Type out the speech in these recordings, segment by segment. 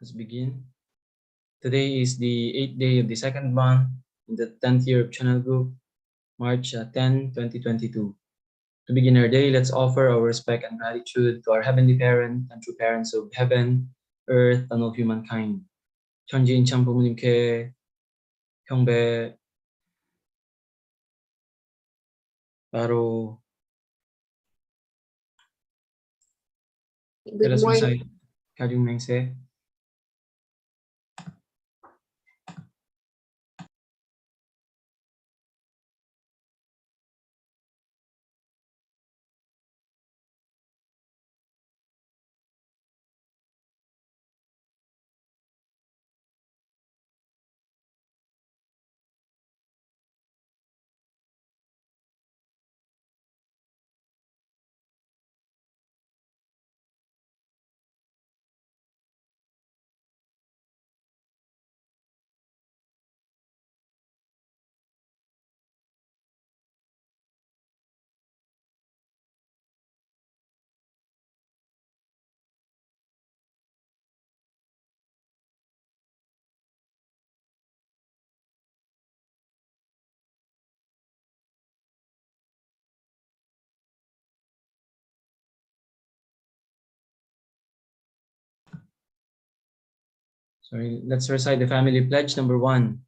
Let's begin. Today is the 8th day of the second month in the 10th year of Channel Group, March 10, 2022. To begin our day, let's offer our respect and gratitude to our Heavenly Parent and true parents of heaven, earth, and all humankind. 천지인참 부모님께 경배. 바로 Good morning. 가중맹세. Let's recite the family pledge number 1.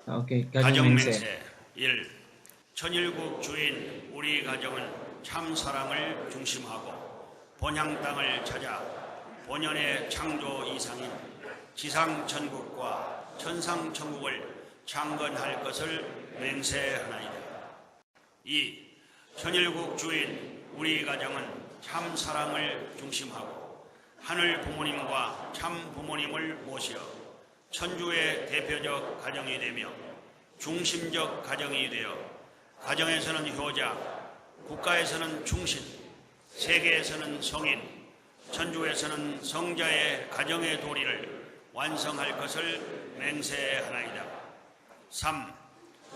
Okay, 가정맹세 1. 천일국 주인 우리 가정은 참 사랑을 중심하고 본향 땅을 찾아 본연의 창조 이상인 지상 천국과 천상 천국을 창건할 것을 맹세하나이다. 2. 천일국 주인 우리 가정은 참 사랑을 중심하고 하늘 부모님과 참 부모님을 모시어 천주의 대표적 가정이 되며 중심적 가정이 되어 가정에서는 효자, 국가에서는 충신, 세계에서는 성인, 천주에서는 성자의 가정의 도리를 완성할 것을 맹세하나이다. 3.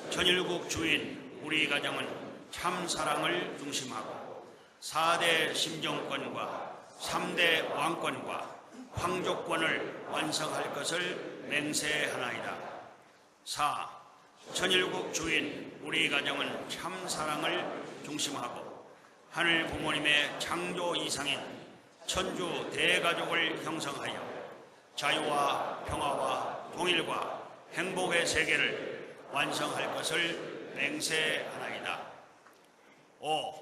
천일국 주인 우리 가정은 참 사랑을 중심하고 4대 심정권과 3대 왕권과 황족권을 완성할 것을 맹세하나이다. 4. 천일국 주인 우리 가정은 참 사랑을 중심하고 하늘 부모님의 창조 이상인 천주 대가족을 형성하여 자유와 평화와 통일과 행복의 세계를 완성할 것을 맹세하나이다. 5.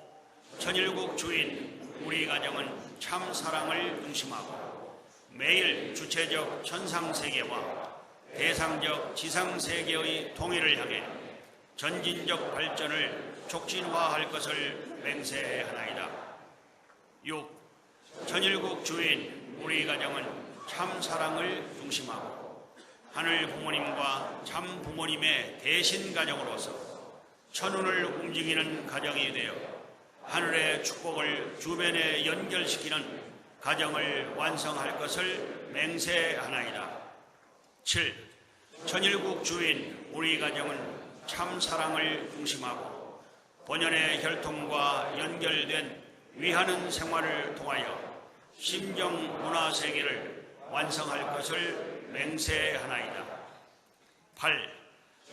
천일국 주인 우리 가정은 참 사랑을 중심하고 매일 주체적 천상세계와 대상적 지상세계의 통일을 향해 전진적 발전을 촉진화할 것을 맹세하나이다. 6. 천일국 주인 우리 가정은 참 사랑을 중심하고 하늘 부모님과 참 부모님의 대신 가정으로서 천운을 움직이는 가정이 되어 하늘의 축복을 주변에 연결시키는 가정을 완성할 것을 맹세하나이다. 7. 천일국 주인 우리 가정은 참 사랑을 중심하고 본연의 혈통과 연결된 위하는 생활을 통하여 심정 문화 세계를 완성할 것을 맹세하나이다. 8.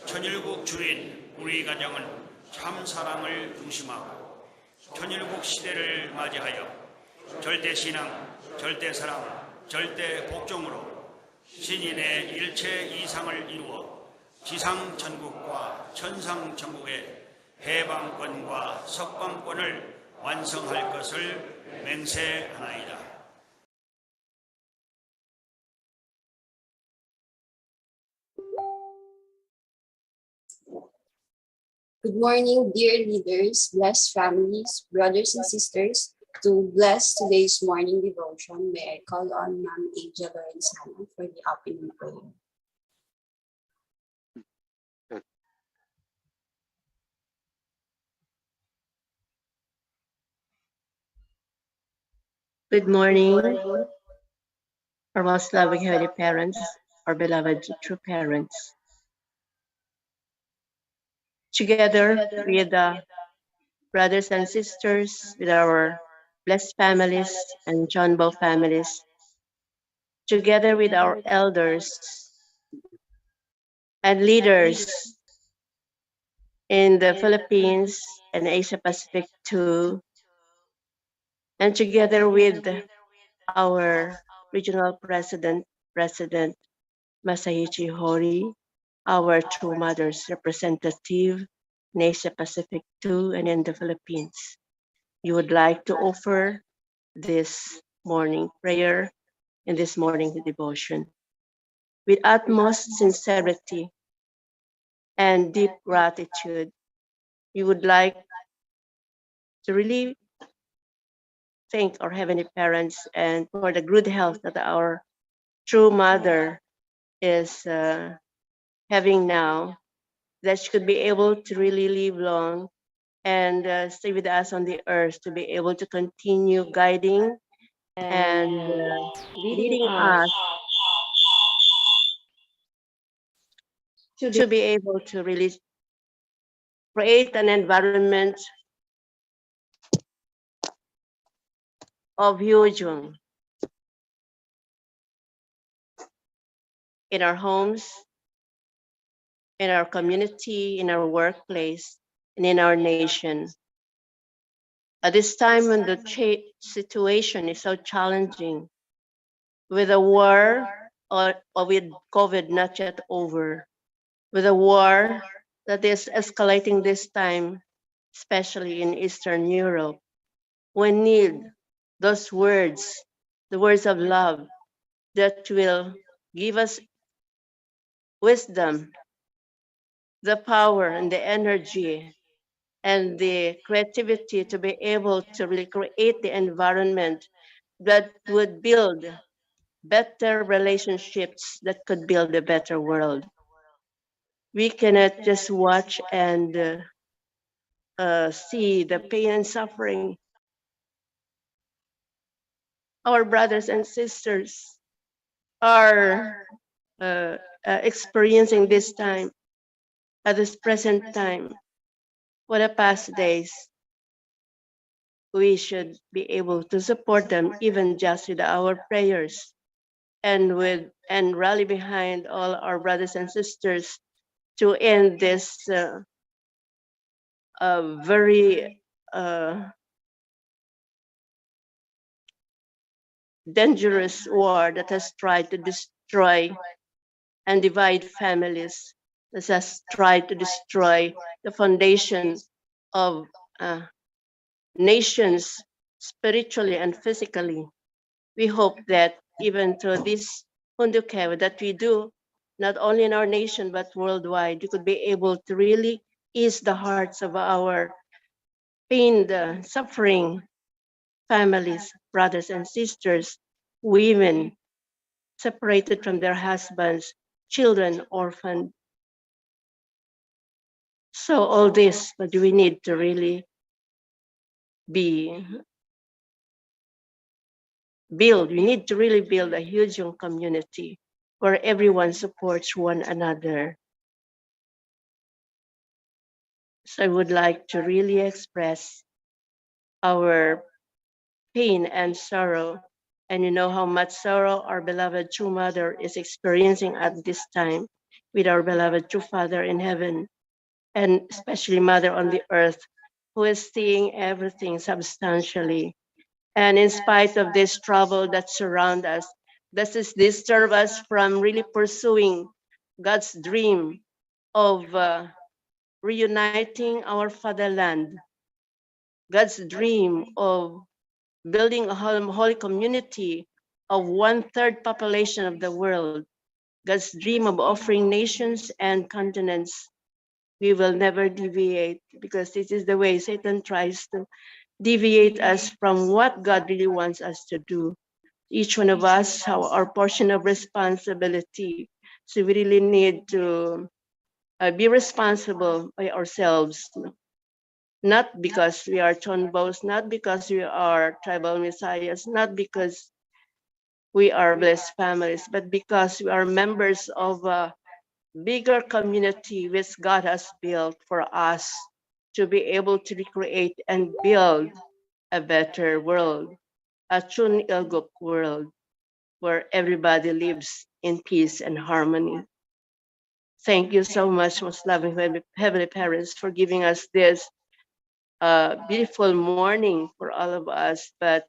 천일국 주인 우리 가정은 참 사랑을 중심하고 천일국 시대를 맞이하여 절대신앙, 절대사랑, 절대복종으로 신인의 일체 이상을 이루어 지상천국과 천상천국의 해방권과 석방권을 완성할 것을 맹세하나이다. Good morning, dear leaders, blessed families, brothers and sisters. To bless today's morning devotion, may I call on Ma'am Angel Lorenzana for the opening prayer. Good morning, our most loving Heavenly Parents, our beloved true parents. Together with the brothers and sisters, with our blessed families and John Bow families, together with our elders and leaders in the Philippines and Asia Pacific too, and together with our regional President Masayoshi Hori, our True Mothers representative in Asia Pacific too and in the Philippines. You would like to offer this morning prayer and this morning devotion with utmost sincerity and deep gratitude. You would like to really thank our heavenly parents and for the good health that our true mother is having now, that she could be able to really live long and stay with us on the earth to be able to continue guiding and leading us to be able to really create an environment of Hyojung in our homes, in our community, in our workplace, and in our nation. At this time when the situation is so challenging, with a war or with COVID not yet over, with a war that is escalating this time, especially in Eastern Europe, we need those words, the words of love that will give us wisdom, the power and the energy and the creativity to be able to really create the environment that would build better relationships that could build a better world. We cannot just watch and see the pain and suffering our brothers and sisters are experiencing this time, at this present time. For the past days, we should be able to support them even just with our prayers and rally behind all our brothers and sisters to end this very dangerous war that has tried to destroy and divide families, that has tried to destroy the foundation of nations spiritually and physically. We hope that even through this Hundukewa that we do, not only in our nation but worldwide, we could be able to really ease the hearts of our pained, suffering families, brothers and sisters, women separated from their husbands, children orphaned. So all this, but we need to really be we need to really build a huge community where everyone supports one another. So I would like to really express our pain and sorrow. And you know how much sorrow our beloved true mother is experiencing at this time with our beloved true father in heaven, and especially mother on the earth, who is seeing everything substantially. And in spite of this trouble that surround us, this is disturb us from really pursuing God's dream of reuniting our fatherland, God's dream of building a holy community of 1/3 population of the world, God's dream of offering nations and continents. We will never deviate, because this is the way Satan tries to deviate us from what God really wants us to do. Each one of us have our portion of responsibility. So we really need to be responsible by ourselves, not because we are Chonbos, not because we are tribal messiahs, not because we are blessed families, but because we are members of a bigger community which God has built for us to be able to recreate and build a better world, a Chun Ilguk world. where everybody lives in peace and harmony. Thank you so much, most loving Heavenly Parents, for giving us this beautiful morning for all of us, but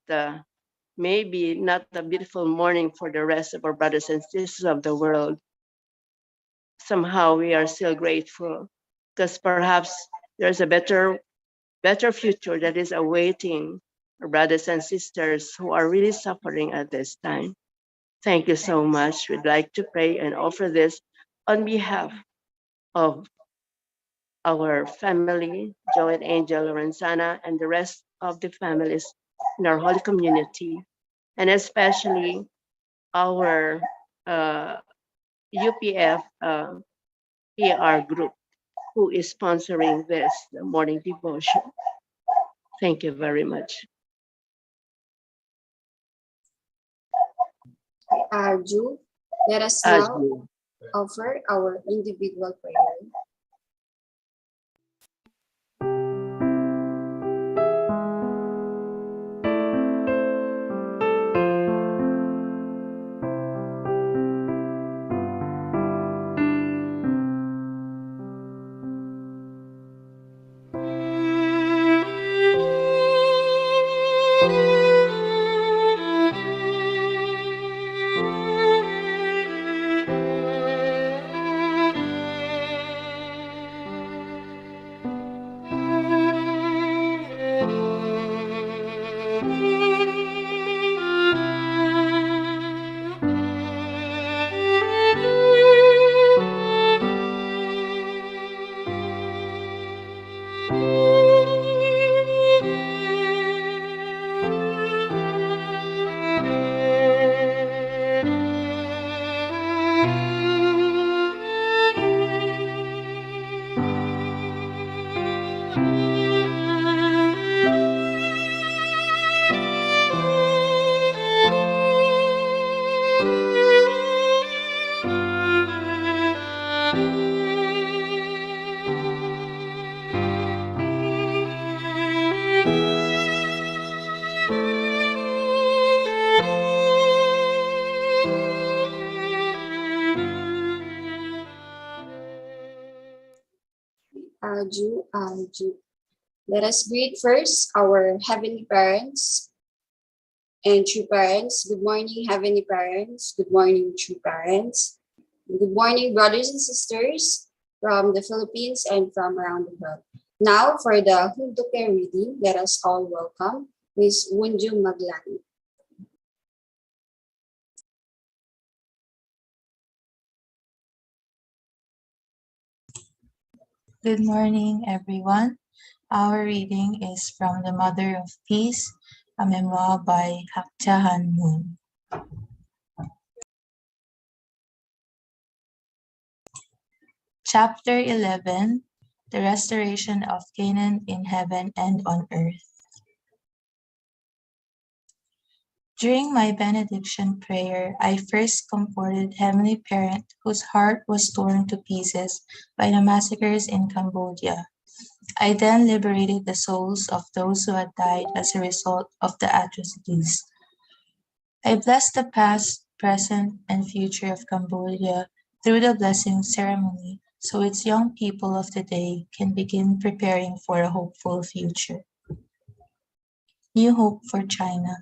maybe not a beautiful morning for the rest of our brothers and sisters of the world. Somehow we are still grateful because perhaps there's a better future that is awaiting our brothers and sisters who are really suffering at this time. Thank you so much. We'd like to pray and offer this on behalf of our family, Joe and Angel, Lorenzana, and the rest of the families in our holy community, and especially our UPF PR group who is sponsoring this morning devotion. Thank you very much. Arju, let us now offer our individual prayer. Arju. Let us greet first our heavenly parents and true parents. Good morning, heavenly parents. Good morning, true parents. Good morning, brothers and sisters from the Philippines and from around the world. Now, for the Hunduke reading, let us all welcome Ms. Wunju Maglani. Good morning, everyone. Our reading is from The Mother of Peace, a memoir by Hakjahan Moon. Chapter 11, The Restoration of Canaan in Heaven and on Earth. During my benediction prayer, I first comforted Heavenly Parent whose heart was torn to pieces by the massacres in Cambodia. I then liberated the souls of those who had died as a result of the atrocities. I blessed the past, present, and future of Cambodia through the blessing ceremony so its young people of today can begin preparing for a hopeful future. New hope for China.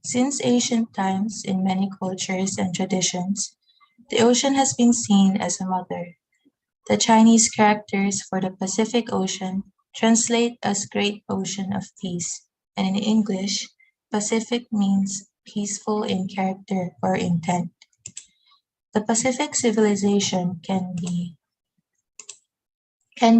Since ancient times, in many cultures and traditions, the ocean has been seen as a mother. The Chinese characters for the Pacific Ocean translate as Great Ocean of Peace, and in English, Pacific means peaceful in character or intent. The Pacific civilization can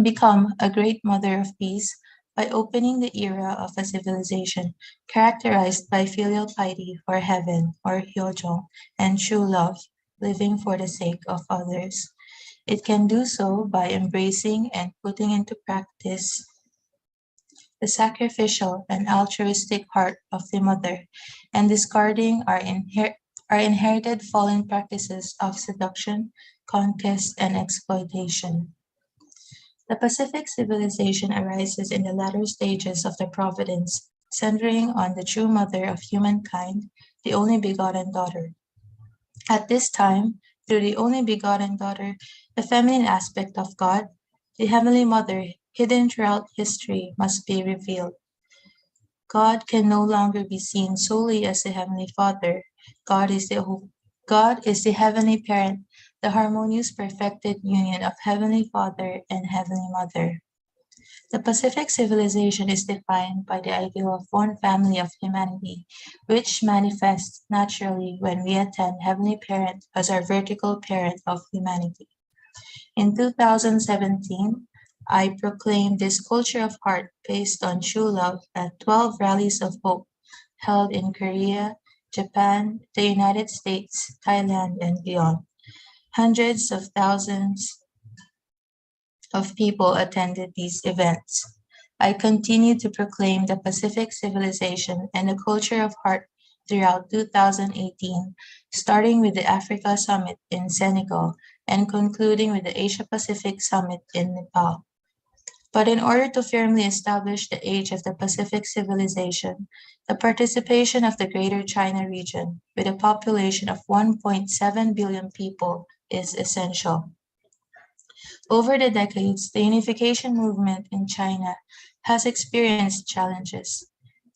become a great mother of peace by opening the era of a civilization characterized by filial piety for heaven or hyojong and true love, living for the sake of others. It can do so by embracing and putting into practice the sacrificial and altruistic heart of the mother and discarding our inherited fallen practices of seduction, conquest, and exploitation. The Pacific civilization arises in the latter stages of the providence, centering on the true mother of humankind, the only begotten daughter. At this time, through the only begotten daughter, the feminine aspect of God, the Heavenly Mother, hidden throughout history, must be revealed. God can no longer be seen solely as the Heavenly Father. God is God is the Heavenly Parent, the harmonious perfected union of Heavenly Father and Heavenly Mother. The Pacific civilization is defined by the ideal of one family of humanity, which manifests naturally when we attend Heavenly Parent as our vertical parent of humanity. In 2017, I proclaimed this culture of heart based on true love at 12 rallies of hope held in Korea, Japan, the United States, Thailand, and beyond. Hundreds of thousands of people attended these events. I continue to proclaim the Pacific civilization and the culture of heart throughout 2018, starting with the Africa Summit in Senegal and concluding with the Asia Pacific Summit in Nepal. But in order to firmly establish the age of the Pacific civilization, the participation of the Greater China region, with a population of 1.7 billion people, is essential. Over the decades, the unification movement in China has experienced challenges.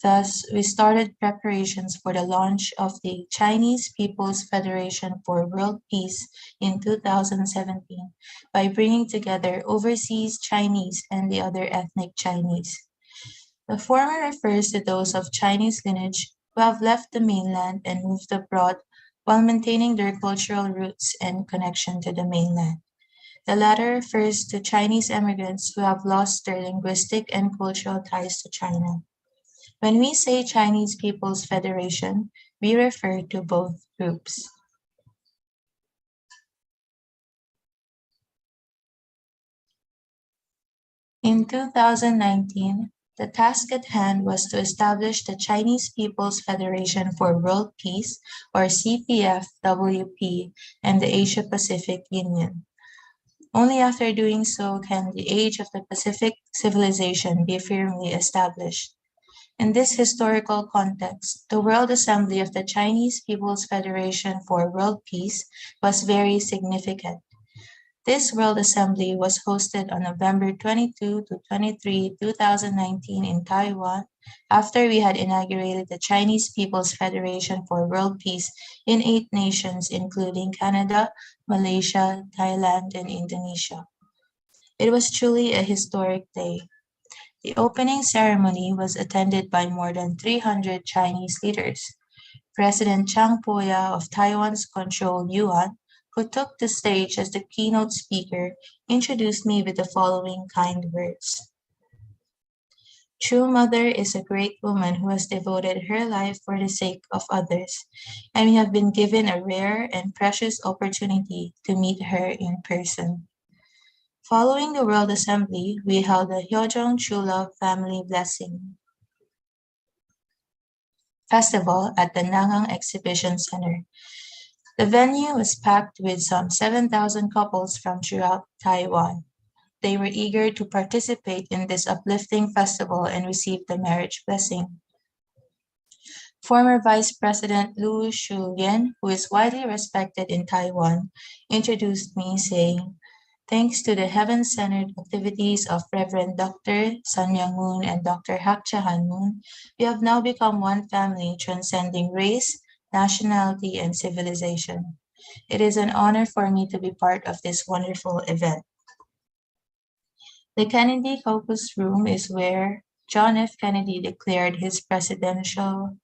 Thus, we started preparations for the launch of the Chinese People's Federation for World Peace in 2017 by bringing together overseas Chinese and the other ethnic Chinese. The former refers to those of Chinese lineage who have left the mainland and moved abroad while maintaining their cultural roots and connection to the mainland. The latter refers to Chinese immigrants who have lost their linguistic and cultural ties to China. When we say Chinese People's Federation, we refer to both groups. In 2019, the task at hand was to establish the Chinese People's Federation for World Peace, or CPFWP, and the Asia Pacific Union. Only after doing so can the age of the Pacific civilization be firmly established. In this historical context, the World Assembly of the Chinese People's Federation for World Peace was very significant. This World Assembly was hosted on November 22 to 23, 2019 in Taiwan after we had inaugurated the Chinese People's Federation for World Peace in 8 nations including Canada, Malaysia, Thailand, and Indonesia. It was truly a historic day. The opening ceremony was attended by more than 300 Chinese leaders. President Chiang Po-ya of Taiwan's controlled Yuan, who took the stage as the keynote speaker, introduced me with the following kind words. True mother is a great woman who has devoted her life for the sake of others, and we have been given a rare and precious opportunity to meet her in person. Following the World Assembly, we held the Hyojong True Love Family Blessing Festival at the Nangang Exhibition Center. The venue was packed with some 7,000 couples from throughout Taiwan. They were eager to participate in this uplifting festival and receive the marriage blessing. Former Vice President Lu Shu-yen, who is widely respected in Taiwan, introduced me saying, "Thanks to the heaven-centered activities of Reverend Dr. Sun Myung-moon and Dr. Hak Cha-han-moon, we have now become one family transcending race, nationality, and civilization. It is an honor for me to be part of this wonderful event." The Kennedy Caucus Room is where John F. Kennedy declared his presidential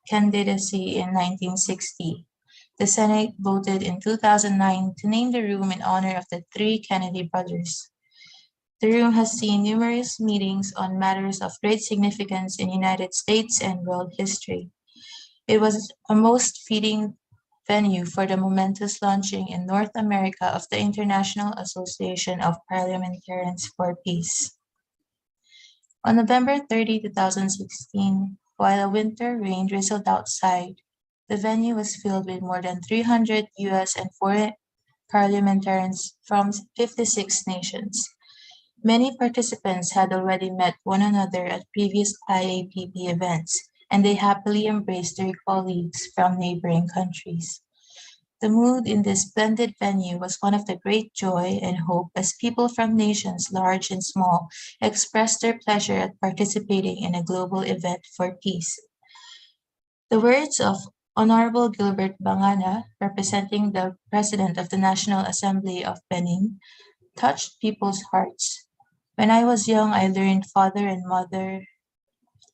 candidacy in 1960. The Senate voted in 2009 to name the room in honor of the 3 Kennedy brothers. The room has seen numerous meetings on matters of great significance in United States and world history. It was a most fitting venue for the momentous launching in North America of the International Association of Parliamentarians for Peace. On November 30, 2016, while a winter rain drizzled outside, the venue was filled with more than 300 US and foreign parliamentarians from 56 nations. Many participants had already met one another at previous IAPP events, and they happily embraced their colleagues from neighboring countries. The mood in this splendid venue was one of the great joy and hope as people from nations large and small expressed their pleasure at participating in a global event for peace. The words of Honorable Gilbert Bangana, representing the President of the National Assembly of Benin, touched people's hearts. When I was young, I learned Father and Mother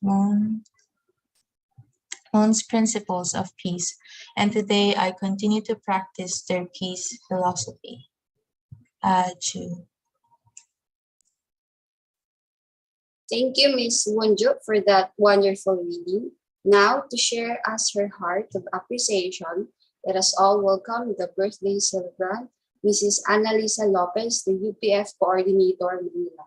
Moon's principles of peace, and today I continue to practice their peace philosophy. Adieu. Thank you, Ms. Wonjuk, for that wonderful reading. Now, to share us her heart of appreciation, let us all welcome the birthday celebrant, Mrs. Annalisa Lopez, the UPF Coordinator, Manila.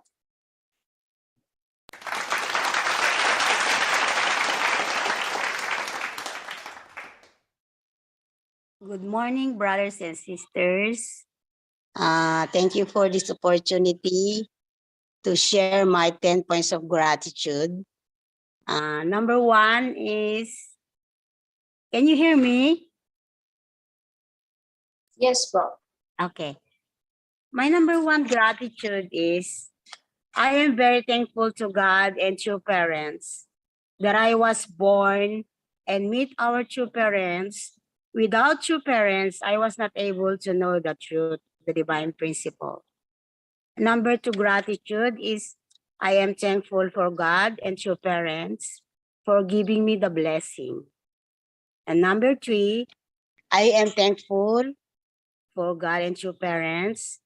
Good morning, brothers and sisters. Thank you for this opportunity to share my 10 points of gratitude. Number one is, can you hear me? Yes, po. Okay. My number one gratitude is, I am very thankful to God and true parents that I was born and meet our true parents. Without true parents, I was not able to know the truth, the divine principle. Number two gratitude is, I am thankful for God and true parents for giving me the blessing. And number three, I am thankful for God and true parents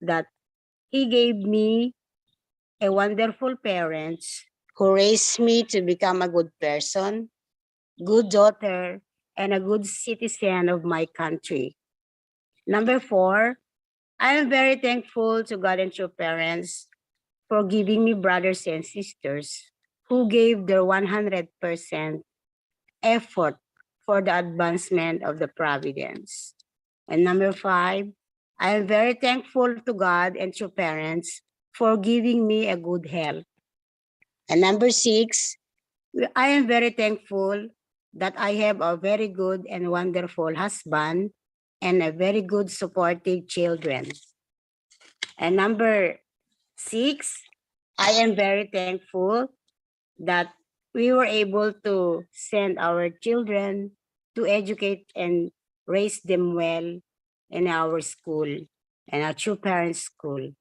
that He gave me a wonderful parents who raised me to become a good person, good daughter, and a good citizen of my country. Number four, I am very thankful to God and true parents for giving me brothers and sisters who gave their 100% effort for the advancement of the providence. And number five, I am very thankful to God and true parents for giving me a good health. And number six, I am very thankful that I have a very good and wonderful husband and a very good supportive children. And number six, I am very thankful that we were able to send our children to educate and raise them well in our school and our true parents' school.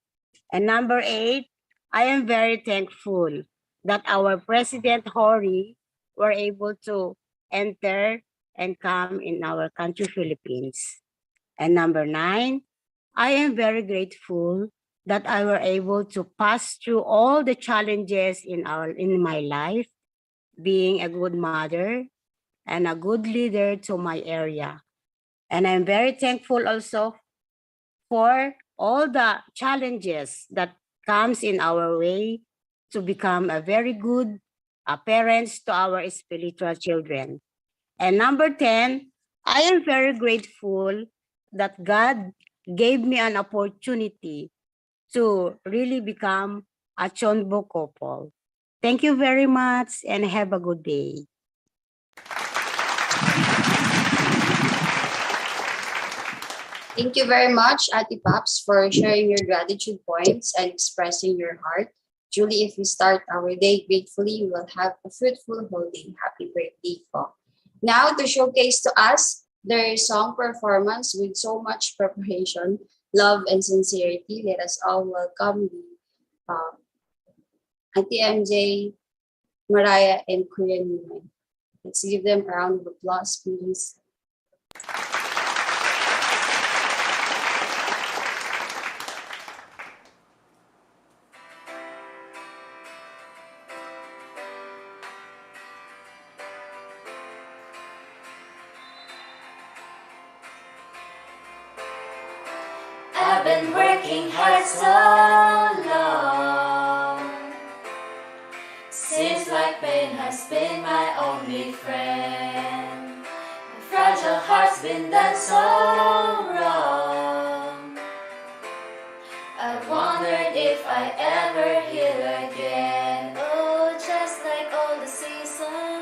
And number eight, I am very thankful that our President Hori were able to enter and come in our country, Philippines. And number nine, I am very grateful that I were able to pass through all the challenges in my life, being a good mother and a good leader to my area. And I'm very thankful also for all the challenges that comes in our way to become a very good parents to our spiritual children. And number 10, I am very grateful that God gave me an opportunity to really become a Chonbo couple. Thank you very much and have a good day. Thank you very much, Ate Paps, for sharing your gratitude points and expressing your heart. Truly, if we start our day gratefully, we will have a fruitful whole day. Happy birthday, po. Now, to showcase to us their song performance with so much preparation, love, and sincerity, let us all welcome the Auntie MJ, Mariah, and Kuya Newman. Let's give them a round of applause, please. I've been working hard so long. Seems like pain has been my only friend. My fragile heart's been done so wrong. I wondered if I ever heal again. Oh, just like all the seasons.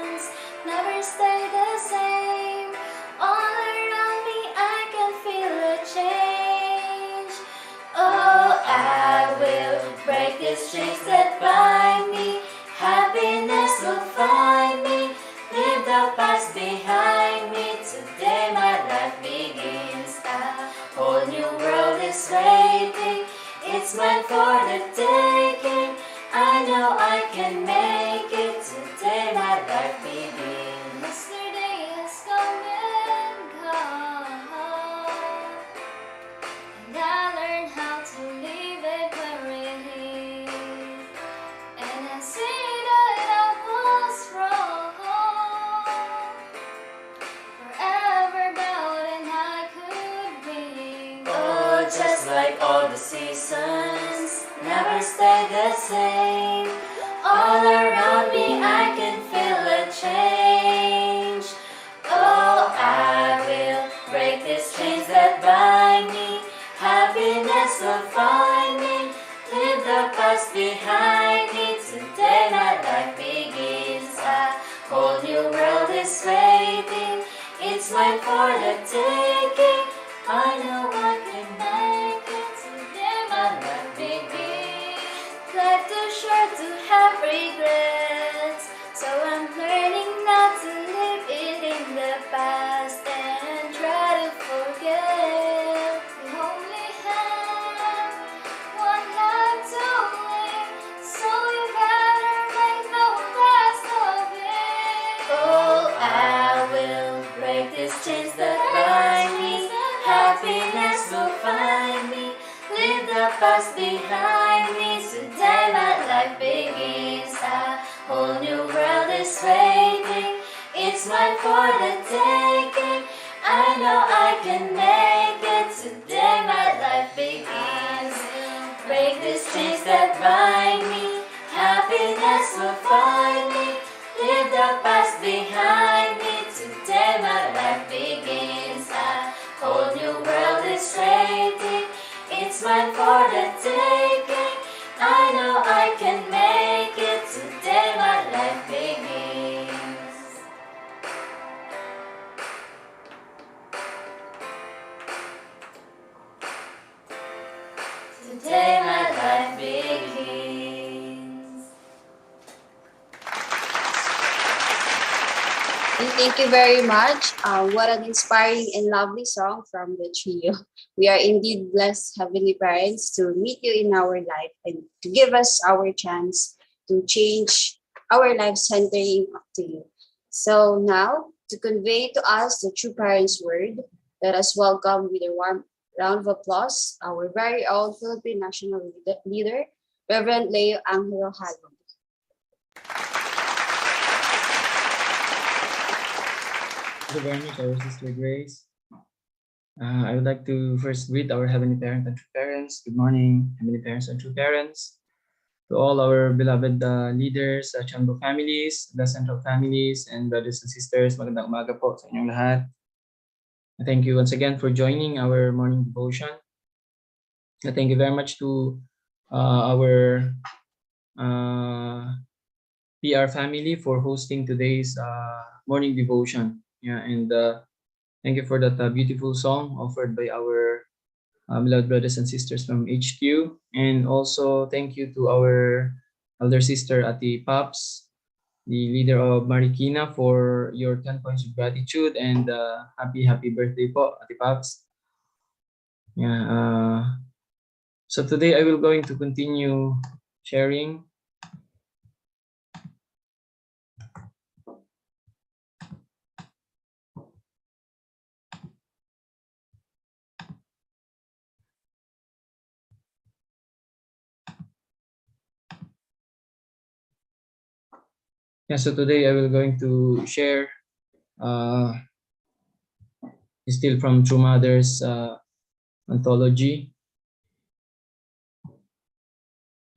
is waiting. It's mine for the taking. I know I can make it. Today my life begins. Yesterday has come and gone, and I learned how to live it clearly. And I see that I was wrong, forever doubting I could win. Oh, just like all the seasons never stay the same. All around me I can feel a change. Oh, I will break these chains that bind me. Happiness will find me. Leave the past behind me. Today my life begins. A whole new world is waiting. It's mine for the taking. I know I can make it. Today my life begins. Life too short to have regrets, so I'm learning not to live it in the past and try to forget. We only have one life to live, so you better make the best of it. Oh, I will break these chains that bind me. Happiness will find me. Leave the past behind me. Today my life begins. A whole new world is waiting. It's mine for the taking. I know I can make it. Today my life begins. Break these chains that bind me. Happiness will find me. Leave the past behind me. Today my life begins. A whole new world is waiting. It's mine for the taking. I know I can make it. Today my life begins. Today my life begins. And thank you very much. What an inspiring and lovely song from the trio. We are indeed blessed, Heavenly Parents, to meet you in our life and to give us our chance to change our life centering up to you. So now, to convey to us the true parents' word, let us welcome with a warm round of applause our very own Philippine National Leader, Reverend Leo Angelo Halong. Thank you very much, our Sister Grace. I would like to first greet our Heavenly Parent and True Parents. Good morning, Heavenly Parents and True Parents. To all our beloved leaders, Chanbo families, the Central families, and brothers and sisters, magandang umaga po sa inyong lahat. Thank you once again for joining our morning devotion. Thank you very much to our PR family for hosting today's morning devotion. Yeah, and thank you for that beautiful song offered by our beloved brothers and sisters from HQ. And also thank you to our elder sister Ati Paps, the leader of Marikina, for your 10 points of gratitude, and happy birthday po, Ati Paps. Yeah, so today I will going to continue sharing. Yeah, so today I will going to share still from True Mother's anthology.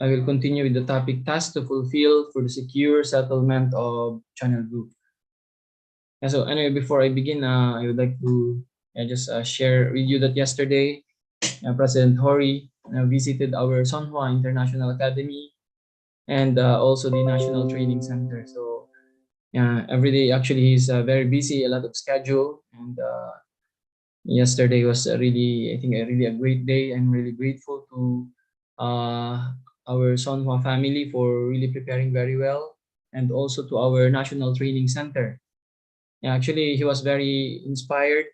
I will continue with the topic task to fulfill for the secure settlement of Channel Group. Yeah, so anyway, before I begin, I would like to just share with you that yesterday, President Hori visited our Sonhua International Academy and also the National Training Center. So every day actually he's very busy, a lot of schedule, and yesterday was really, I think, a great day. I'm really grateful to our Sonhua family for really preparing very well, and also to our National Training Center. Yeah, actually, he was very inspired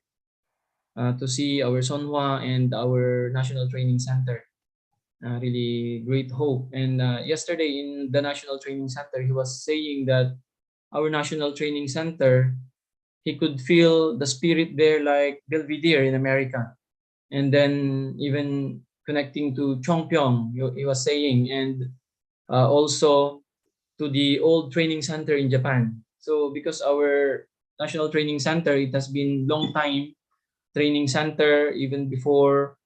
to see our Sonhwa and our National Training Center. Really great hope. And yesterday in the National Training Center, he was saying that our National Training Center, he could feel the spirit there like Belvedere in America. And then even connecting to Chongpyong, he was saying, and also to the old training center in Japan. So because our National Training Center, it has been long time training center even before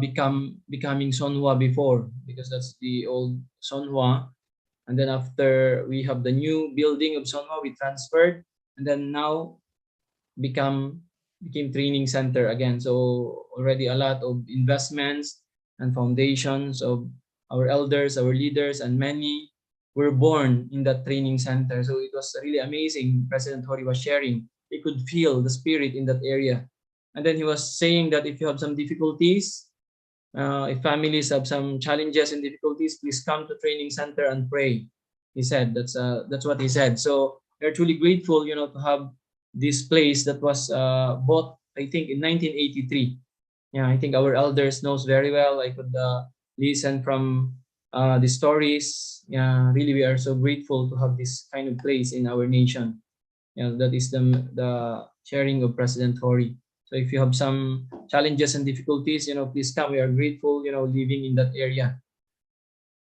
becoming Sonhwa before, because that's the old Sonhwa. And then after we have the new building of Sonhwa, we transferred, and then now became training center again. So already a lot of investments and foundations of our elders, our leaders, and many were born in that training center. So it was really amazing. President Hori was sharing. He could feel the spirit in that area. And then he was saying that if you have some difficulties, if families have some challenges and difficulties, please come to training center and pray. He said that's what he said. So we're truly grateful, to have this place that was bought, I think, in 1983. Yeah, I think our elders knows very well. I could listen from the stories. Yeah, really, we are so grateful to have this kind of place in our nation. Yeah, that is the sharing of President Tory. So if you have some challenges and difficulties, please come. We are grateful, living in that area.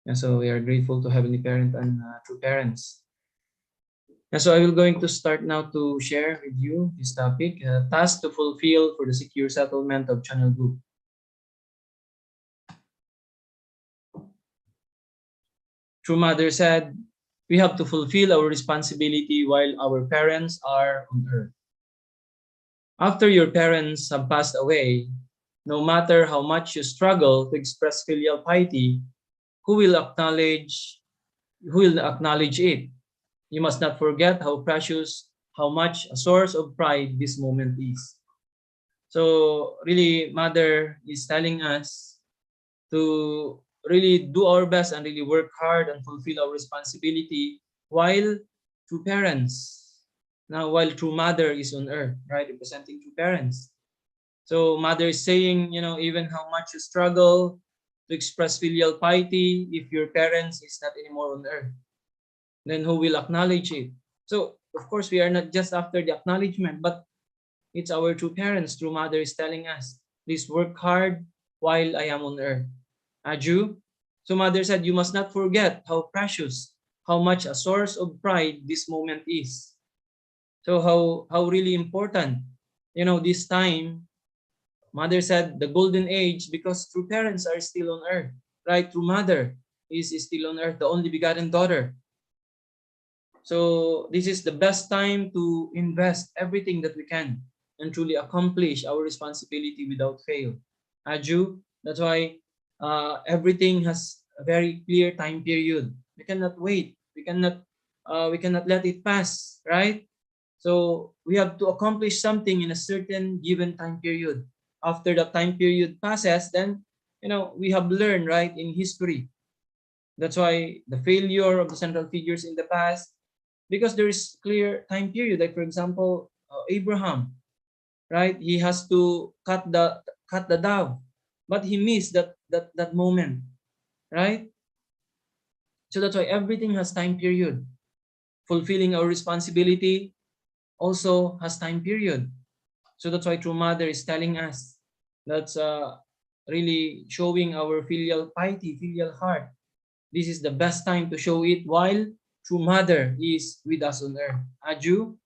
And so we are grateful to Heavenly Parent and true parents. And so I will going to start now to share with you this topic, task to fulfill for the secure settlement of Channel Group. True Mother said, we have to fulfill our responsibility while our parents are on earth. After your parents have passed away, no matter how much you struggle to express filial piety, who will acknowledge it? You must not forget how precious, how much a source of pride this moment is. So really, Mother is telling us to really do our best and really work hard and fulfill our responsibility while true parents. Now, while true Mother is on earth, right, representing true parents. So Mother is saying, even how much you struggle to express filial piety, if your parents is not anymore on earth, then who will acknowledge it? So, of course, we are not just after the acknowledgement, but it's our true parents, true Mother is telling us, please work hard while I am on earth. Aju? So Mother said, you must not forget how precious, how much a source of pride this moment is. So how really important, this time, Mother said the golden age, because true parents are still on earth, right? True Mother is still on earth, the only begotten daughter. So this is the best time to invest everything that we can and truly accomplish our responsibility without fail. Aju, that's why everything has a very clear time period. We cannot wait. We cannot let it pass, right? So we have to accomplish something in a certain given time period. After the time period passes, then we have learned, right, in history. That's why the failure of the central figures in the past, because there is clear time period. Like for example, Abraham, right? He has to cut the dove, but he missed that moment, right? So that's why everything has time period. Fulfilling our responsibility also has time period. So that's why True Mother is telling us, that's really showing our filial piety, filial heart. This is the best time to show it while True Mother is with us on earth. Aju?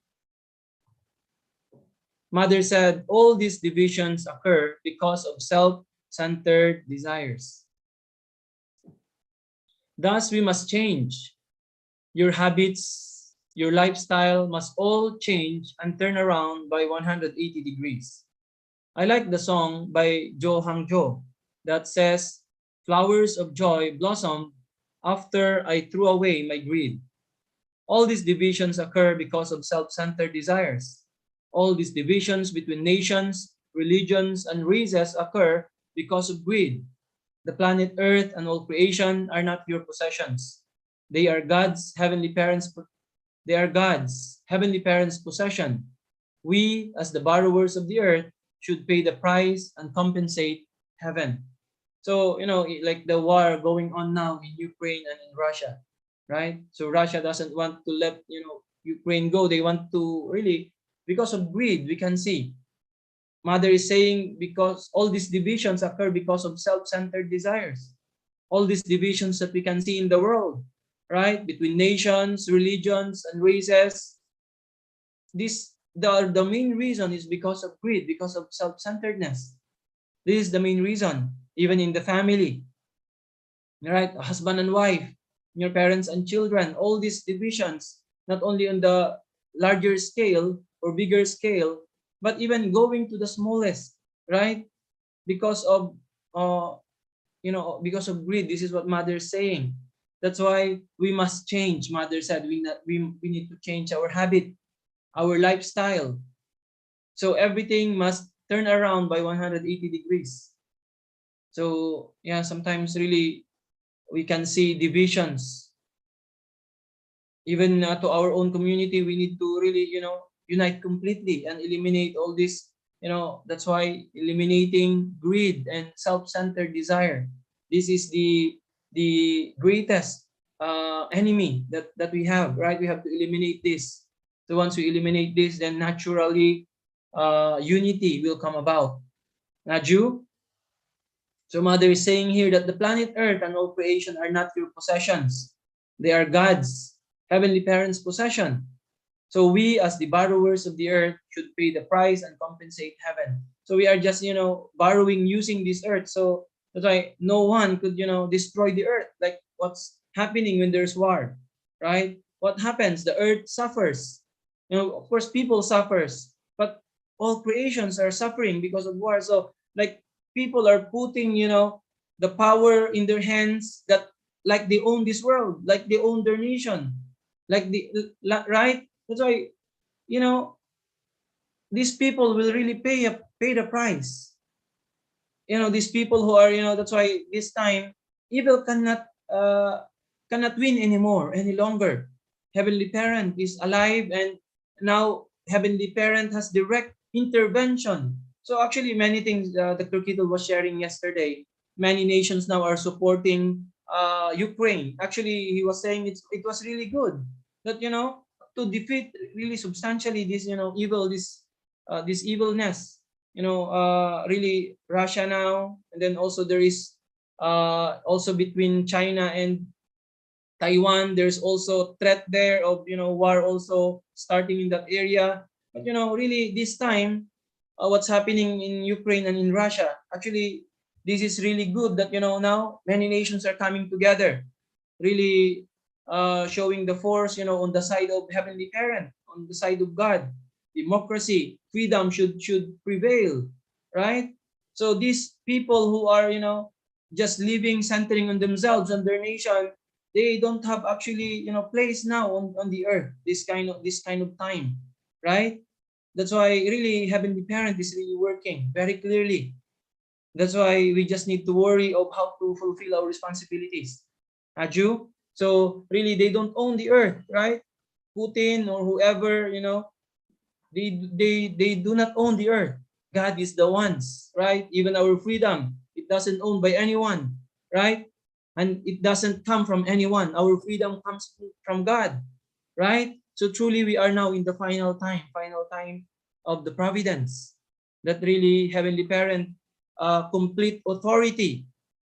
Mother said, all these divisions occur because of self-centered desires. Thus, we must change. Your habits, your lifestyle must all change and turn around by 180 degrees. I like the song by Jo Hangjo that says, flowers of joy blossom after I threw away my greed. All these divisions occur because of self-centered desires. All these divisions between nations, religions, and races occur because of greed. The planet Earth and all creation are not your possessions. They are God's heavenly parents' possession. We, as the borrowers of the earth, should pay the price and compensate heaven. So, like the war going on now in Ukraine and in Russia, right? So Russia doesn't want to let, Ukraine go. They want to really, because of greed, we can see. Mother is saying because all these divisions occur because of self-centered desires. All these divisions that we can see in the world, right? Between nations, religions, and races. The main reason is because of greed, because of self-centeredness. This is the main reason, even in the family, right? Husband and wife, your parents and children, all these divisions, not only on the larger scale or bigger scale, but even going to the smallest, right? Because of, because of greed. This is what Mother is saying. That's why we must change. Mother said we need to change our habit, our lifestyle. So everything must turn around by 180 degrees. So yeah, sometimes really we can see divisions. Even to our own community, we need to really, unite completely and eliminate all this. That's why eliminating greed and self-centered desire. This is the greatest enemy that we have, right? We have to eliminate this. So once we eliminate this, then naturally unity will come about. Naju? So Mother is saying here that the planet Earth and all creation are not your possessions. They are God's, Heavenly Parents' possession. So we, as the borrowers of the earth, should pay the price and compensate heaven. So we are just, borrowing using this earth. So that's why no one could, destroy the earth. Like what's happening when there's war, right? What happens? The earth suffers. Of course, people suffers, but all creations are suffering because of war. So like people are putting, the power in their hands, that like they own this world, like they own their nation, right? That's why, these people will really pay the price. These people who are, that's why this time evil cannot win anymore, any longer. Heavenly Parent is alive, and now Heavenly Parent has direct intervention. So actually, many things Dr. Kito was sharing yesterday. Many nations now are supporting Ukraine. Actually, he was saying it was really good that, to defeat really substantially this, this evilness. Really Russia now, and then also there is also between China and Taiwan. There's also threat there of, war also starting in that area. But really this time, what's happening in Ukraine and in Russia, actually this is really good that, now many nations are coming together, really showing the force, on the side of Heavenly Parent, on the side of God. Democracy, freedom should prevail, right? So these people who are, just living, centering on themselves and their nation, they don't have actually, place now on the earth, this kind of time, right? That's why really Heavenly Parent is really working very clearly. That's why we just need to worry of how to fulfill our responsibilities. Aju? So really they don't own the earth, right? Putin or whoever, they do not own the earth. God is the ones, right? Even our freedom, it doesn't own by anyone, right? And it doesn't come from anyone. Our freedom comes from God, right? So truly we are now in the final time of the providence, that really Heavenly Parent complete authority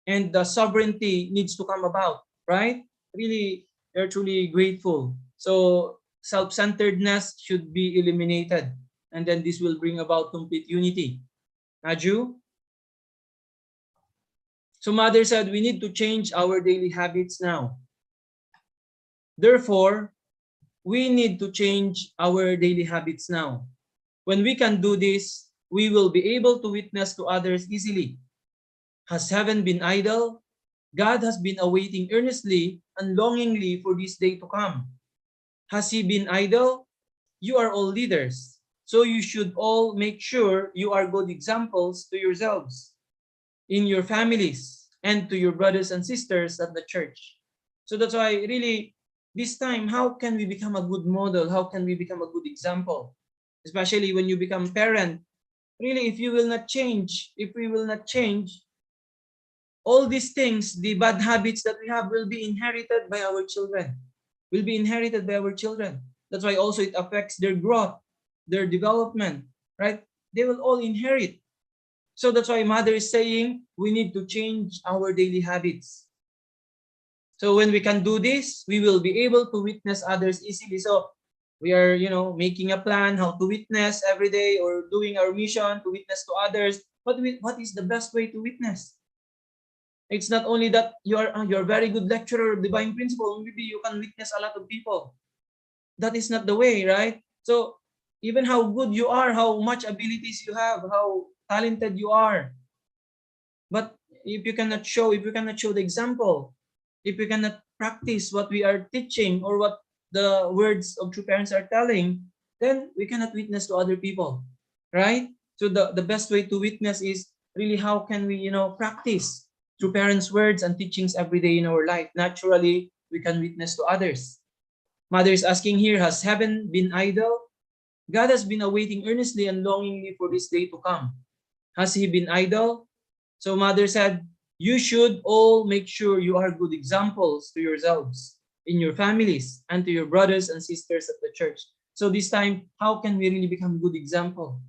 and the sovereignty needs to come about, right? Really, they're truly grateful. So self-centeredness should be eliminated, and then this will bring about complete unity. Aju? So Mother said we need to change our daily habits now. Therefore, we need to change our daily habits now. When we can do this, we will be able to witness to others easily. Has heaven been idle? God has been awaiting earnestly and longingly for this day to come. Has he been idle? You are all leaders, so you should all make sure you are good examples to yourselves, in your families, and to your brothers and sisters at the church. So that's why really this time, how can we become a good model? How can we become a good example? Especially when you become parent, really, if you will not change, if we will not change, all these things, the bad habits that we have will be inherited by our children. Will be inherited by our children. That's why also it affects their growth, their development, right? They will all inherit. So that's why mother is saying we need to change our daily habits. So when we can do this, we will be able to witness others easily. So we are, making a plan how to witness every day or doing our mission to witness to others. But what is the best way to witness? It's not only that you're a very good lecturer of divine principle. Maybe you can witness a lot of people. That is not the way, right? So even how good you are, how much abilities you have, how talented you are, but if you cannot show the example, if you cannot practice what we are teaching or what the words of true parents are telling, then we cannot witness to other people, right? So the best way to witness is really how can we, practice true parents' words and teachings every day in our life. Naturally, we can witness to others. Mother is asking here, has heaven been idle? God has been awaiting earnestly and longingly for this day to come. Has he been idle? So mother said, you should all make sure you are good examples to yourselves, in your families, and to your brothers and sisters at the church. So this time, how can we really become good example?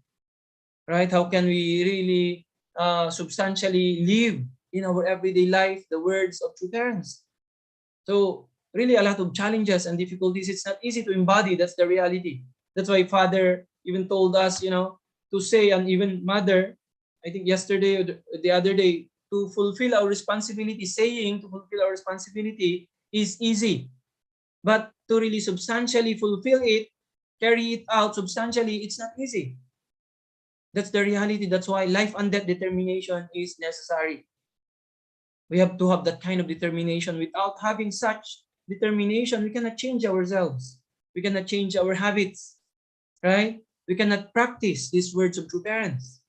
Right? How can we really substantially live in our everyday life the words of true parents? So really a lot of challenges and difficulties. It's not easy to embody. That's the reality. That's why Father even told us, to say, and even Mother, I think yesterday or the other day, to fulfill our responsibility, saying to fulfill our responsibility is easy. But to really substantially fulfill it, carry it out substantially, it's not easy. That's the reality. That's why life and death determination is necessary. We have to have that kind of determination. Without having such determination, we cannot change ourselves. We cannot change our habits, right? We cannot practice these words of true parents.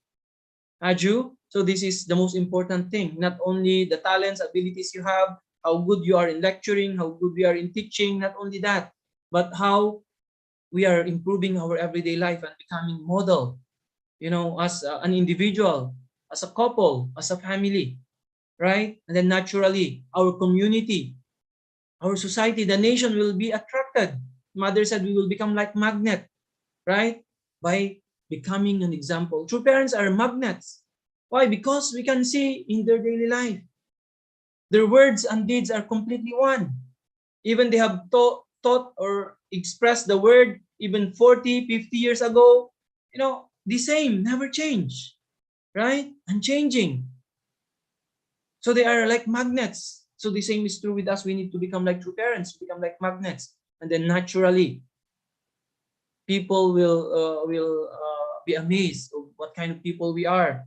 Aju, so this is the most important thing. Not only the talents, abilities you have, how good you are in lecturing, how good we are in teaching, not only that, but how we are improving our everyday life and becoming model, as an individual, as a couple, as a family, right? And then naturally, our community, our society, the nation will be attracted. Mother said we will become like magnet, right? By becoming an example. True parents are magnets. Why? Because we can see in their daily life. Their words and deeds are completely one. Even they have taught or expressed the word even 40, 50 years ago, the same, never change, right? Unchanging. So they are like magnets. So the same is true with us. We need to become like true parents, become like magnets. And then naturally, people will be amazed of what kind of people we are.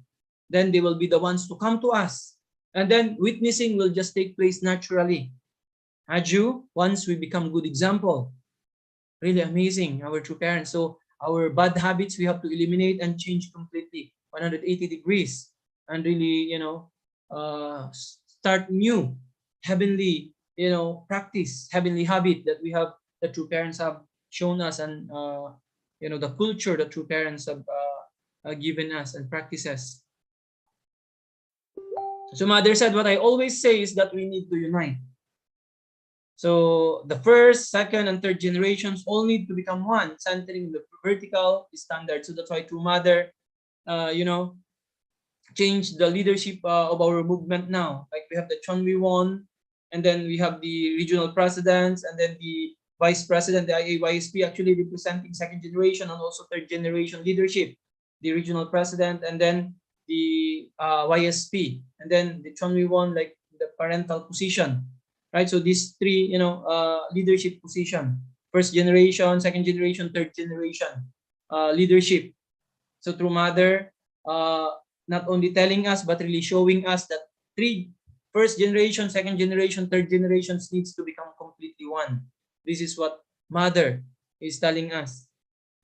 Then they will be the ones to come to us. And then witnessing will just take place naturally. Aju, once we become good example, really amazing, our true parents. So our bad habits, we have to eliminate and change completely, 180 degrees. And really, start new, heavenly, practice, heavenly habit that we have, that true parents have shown us, and, the culture that true parents have given us and practices. So Mother said, what I always say is that we need to unite. So the first, second, and third generations all need to become one, centering the vertical standard. So that's why true Mother, change the leadership of our movement now. Like we have the Chonwiwon, and then we have the regional presidents, and then the vice president, the IAYSP, actually representing second generation and also third generation leadership. The regional president, and then the YSP, and then the Chonwiwon, like the parental position, right? So these three, leadership position: first generation, second generation, third generation leadership. So through Mother, not only telling us, but really showing us that first generation, second generation, third generations needs to become completely one. This is what Mother is telling us,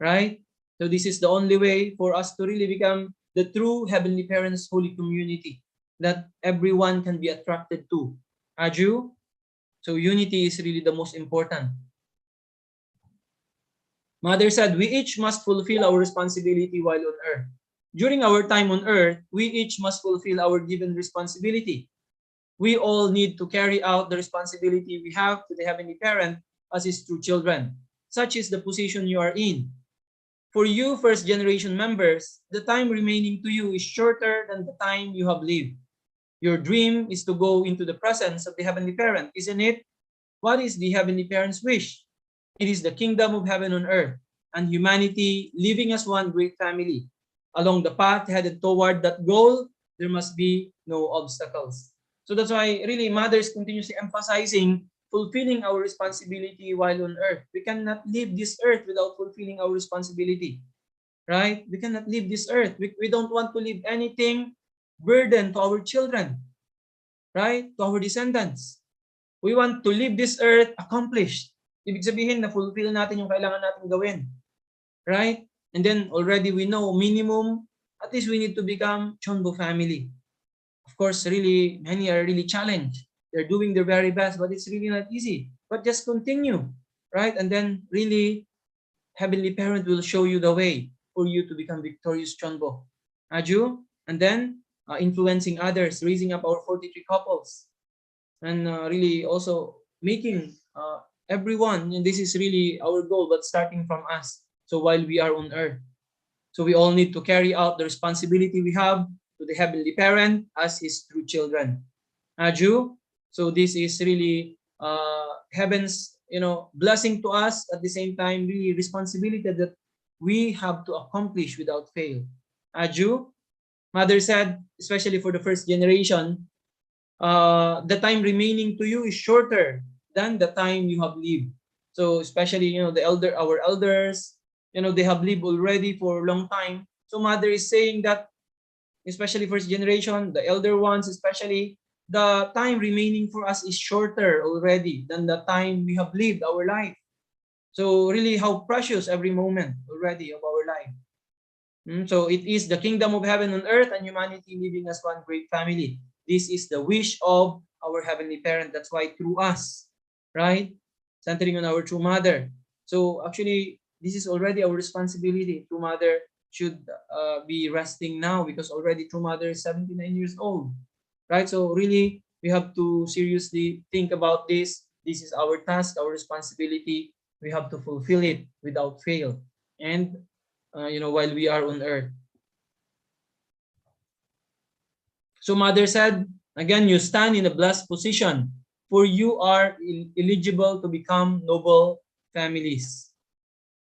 right? So this is the only way for us to really become the true Heavenly Parents Holy Community that everyone can be attracted to. Aju? So unity is really the most important. Mother said, we each must fulfill our responsibility while on earth. During our time on earth, we each must fulfill our given responsibility. We all need to carry out the responsibility we have to the Heavenly Parent as His true children. Such is the position you are in. For you first generation members, the time remaining to you is shorter than the time you have lived. Your dream is to go into the presence of the Heavenly Parent, isn't it? What is the Heavenly Parent's wish? It is the kingdom of heaven on earth and humanity living as one great family. Along the path headed toward that goal, there must be no obstacles. So that's why really mothers continuously emphasizing fulfilling our responsibility while on earth. We cannot leave this earth without fulfilling our responsibility, right? We cannot leave this earth. We don't want to leave anything burden to our children, right? To our descendants. We want to leave this earth accomplished. Ibig sabihin na fulfill natin yung kailangan natin gawin, right? And then already we know minimum, at least we need to become Chonbo family. Of course, really, many are really challenged. They're doing their very best, but it's really not easy. But just continue, right? And then really, Heavenly Parent will show you the way for you to become victorious Chonbo. Aju, and then influencing others, raising up our 43 couples, and really also making everyone, and this is really our goal, but starting from us. So while we are on earth, so we all need to carry out the responsibility we have to the Heavenly Parent as His true children. Aju, so this is really heaven's blessing to us, at the same time really responsibility that we have to accomplish without fail. Aju, mother said, especially for the first generation, the time remaining to you is shorter than the time you have lived. So especially our elders, they have lived already for a long time. So mother is saying that, especially first generation, the elder ones especially, the time remaining for us is shorter already than the time we have lived our life. So really how precious every moment already of our life. So it is the kingdom of heaven on earth and humanity living as one great family. This is the wish of our Heavenly Parent. That's why through us, right? Centering on our true mother. So actually, this is already our responsibility. True mother should be resting now because already true mother is 79 years old, right? So really, we have to seriously think about this. This is our task, our responsibility. We have to fulfill it without fail. And while we are on earth. So mother said, again, you stand in a blessed position, for you are eligible to become noble families.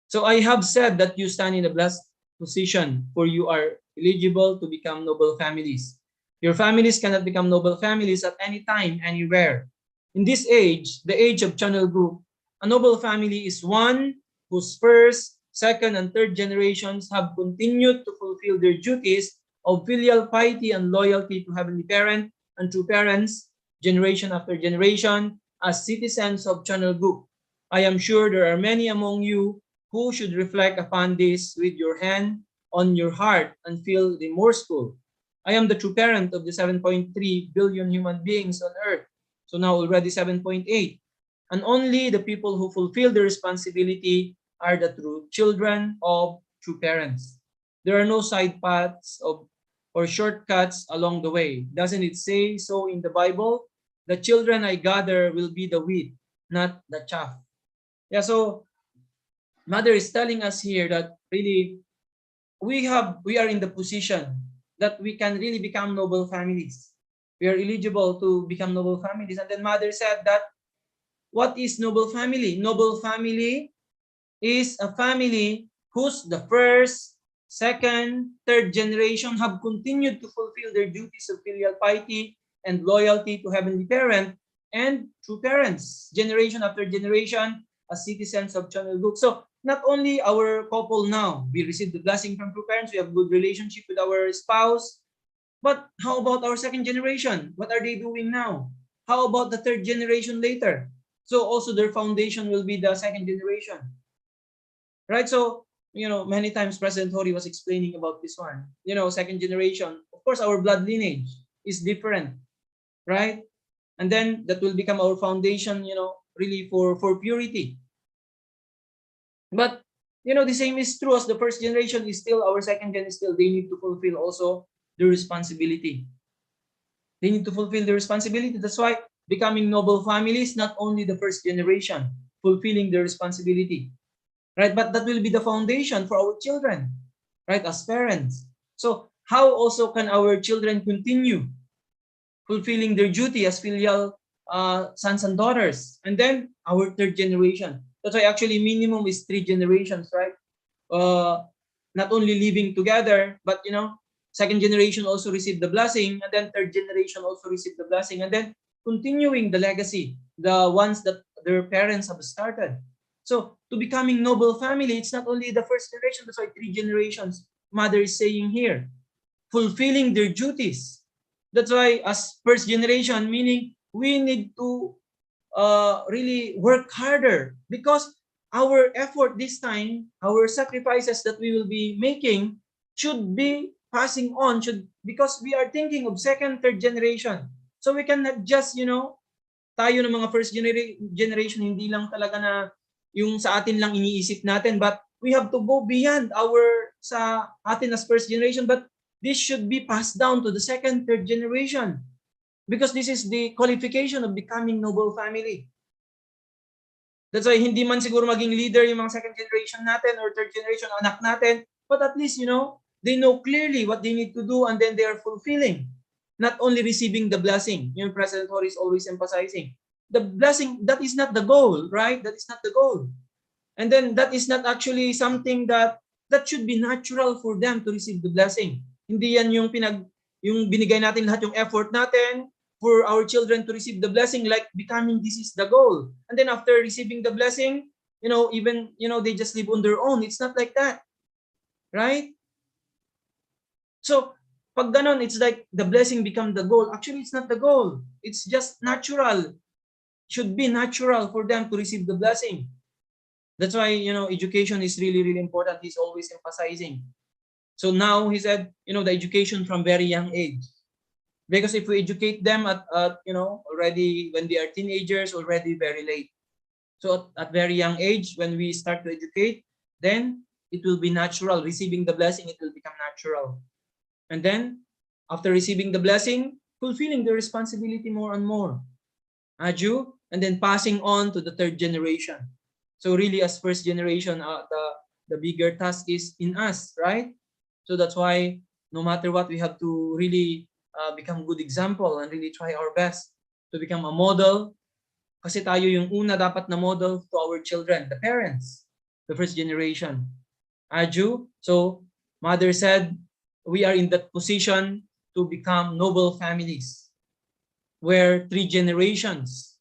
So I have said that you stand in a blessed position, for you are eligible to become noble families. Your families cannot become noble families at any time, anywhere. In this age, the age of channel group, a noble family is one whose first, second, and third generations have continued to fulfill their duties of filial piety and loyalty to Heavenly Parent and true parents, generation after generation, as citizens of Channel Group. I am sure there are many among you who should reflect upon this with your hand on your heart and feel remorseful. I am the true parent of the 7.3 billion human beings on earth, so now already 7.8. And only the people who fulfill their responsibility are the true children of true parents. There are no side paths or shortcuts along the way. Doesn't it say so in the Bible? The children I gather will be the wheat, not the chaff. Yeah, so mother is telling us here that really we are in the position that we can really become noble families. We are eligible to become noble families. And then mother said that, what is noble family? Noble family is a family whose the first, second, third generation have continued to fulfill their duties of filial piety and loyalty to Heavenly Parent and true parents, generation after generation, as citizens of Channel Group. So not only our couple now, we receive the blessing from true parents, we have good relationship with our spouse, but how about our second generation? What are they doing now? How about the third generation later? So also their foundation will be the second generation. Right? So, many times President Hori was explaining about this one. Second generation, of course, our blood lineage is different, right? And then that will become our foundation, really for purity. But the same is true as the first generation is still, our second gen is still, they need to fulfill also the responsibility. They need to fulfill the responsibility. That's why becoming noble families, not only the first generation, fulfilling the responsibility, right? But that will be the foundation for our children, right? As parents. So how also can our children continue fulfilling their duty as filial sons and daughters? And then our third generation. That's why actually minimum is 3 generations, right? Not only living together, but second generation also received the blessing, and then third generation also received the blessing, and then continuing the legacy, the ones that their parents have started. So to becoming noble family, it's not only the first generation, that's why 3 generations. Mother is saying here, fulfilling their duties. That's why as first generation, meaning we need to really work harder, because our effort this time, our sacrifices that we will be making should be passing on, because we are thinking of second, third generation. So we cannot just, tayo ng mga first generation, hindi lang talaga na yung sa atin lang iniisip natin, but we have to go beyond sa atin as first generation, but this should be passed down to the second, third generation, because this is the qualification of becoming noble family. That's why hindi man siguro maging leader yung mga second generation natin or third generation anak natin, but at least, they know clearly what they need to do, and then they are fulfilling, not only receiving the blessing. Yung President Hori is always emphasizing. The blessing, that is not the goal, right? That is not the goal. And then that is not actually something that should be natural for them to receive the blessing. Hindi yan yung binigay natin lahat yung effort natin for our children to receive the blessing, like becoming this is the goal. And then after receiving the blessing, even, they just live on their own. It's not like that. Right? So, pag ganon, it's like the blessing become the goal. Actually, it's not the goal. It's just natural. Should be natural for them to receive the blessing. That's why, education is really, really important. He's always emphasizing. So now he said, the education from very young age. Because if we educate them at already when they are teenagers, already very late. So at very young age, when we start to educate, then it will be natural. Receiving the blessing, it will become natural. And then after receiving the blessing, fulfilling the responsibility more and more. Aju, and then passing on to the third generation. So really, as first generation, the bigger task is in us, right? So that's why no matter what, we have to really become good example and really try our best to become a model. Kasi tayo yung una dapat na model to our children, the parents, the first generation. Aju, so mother said, we are in that position to become noble families, where 3 generations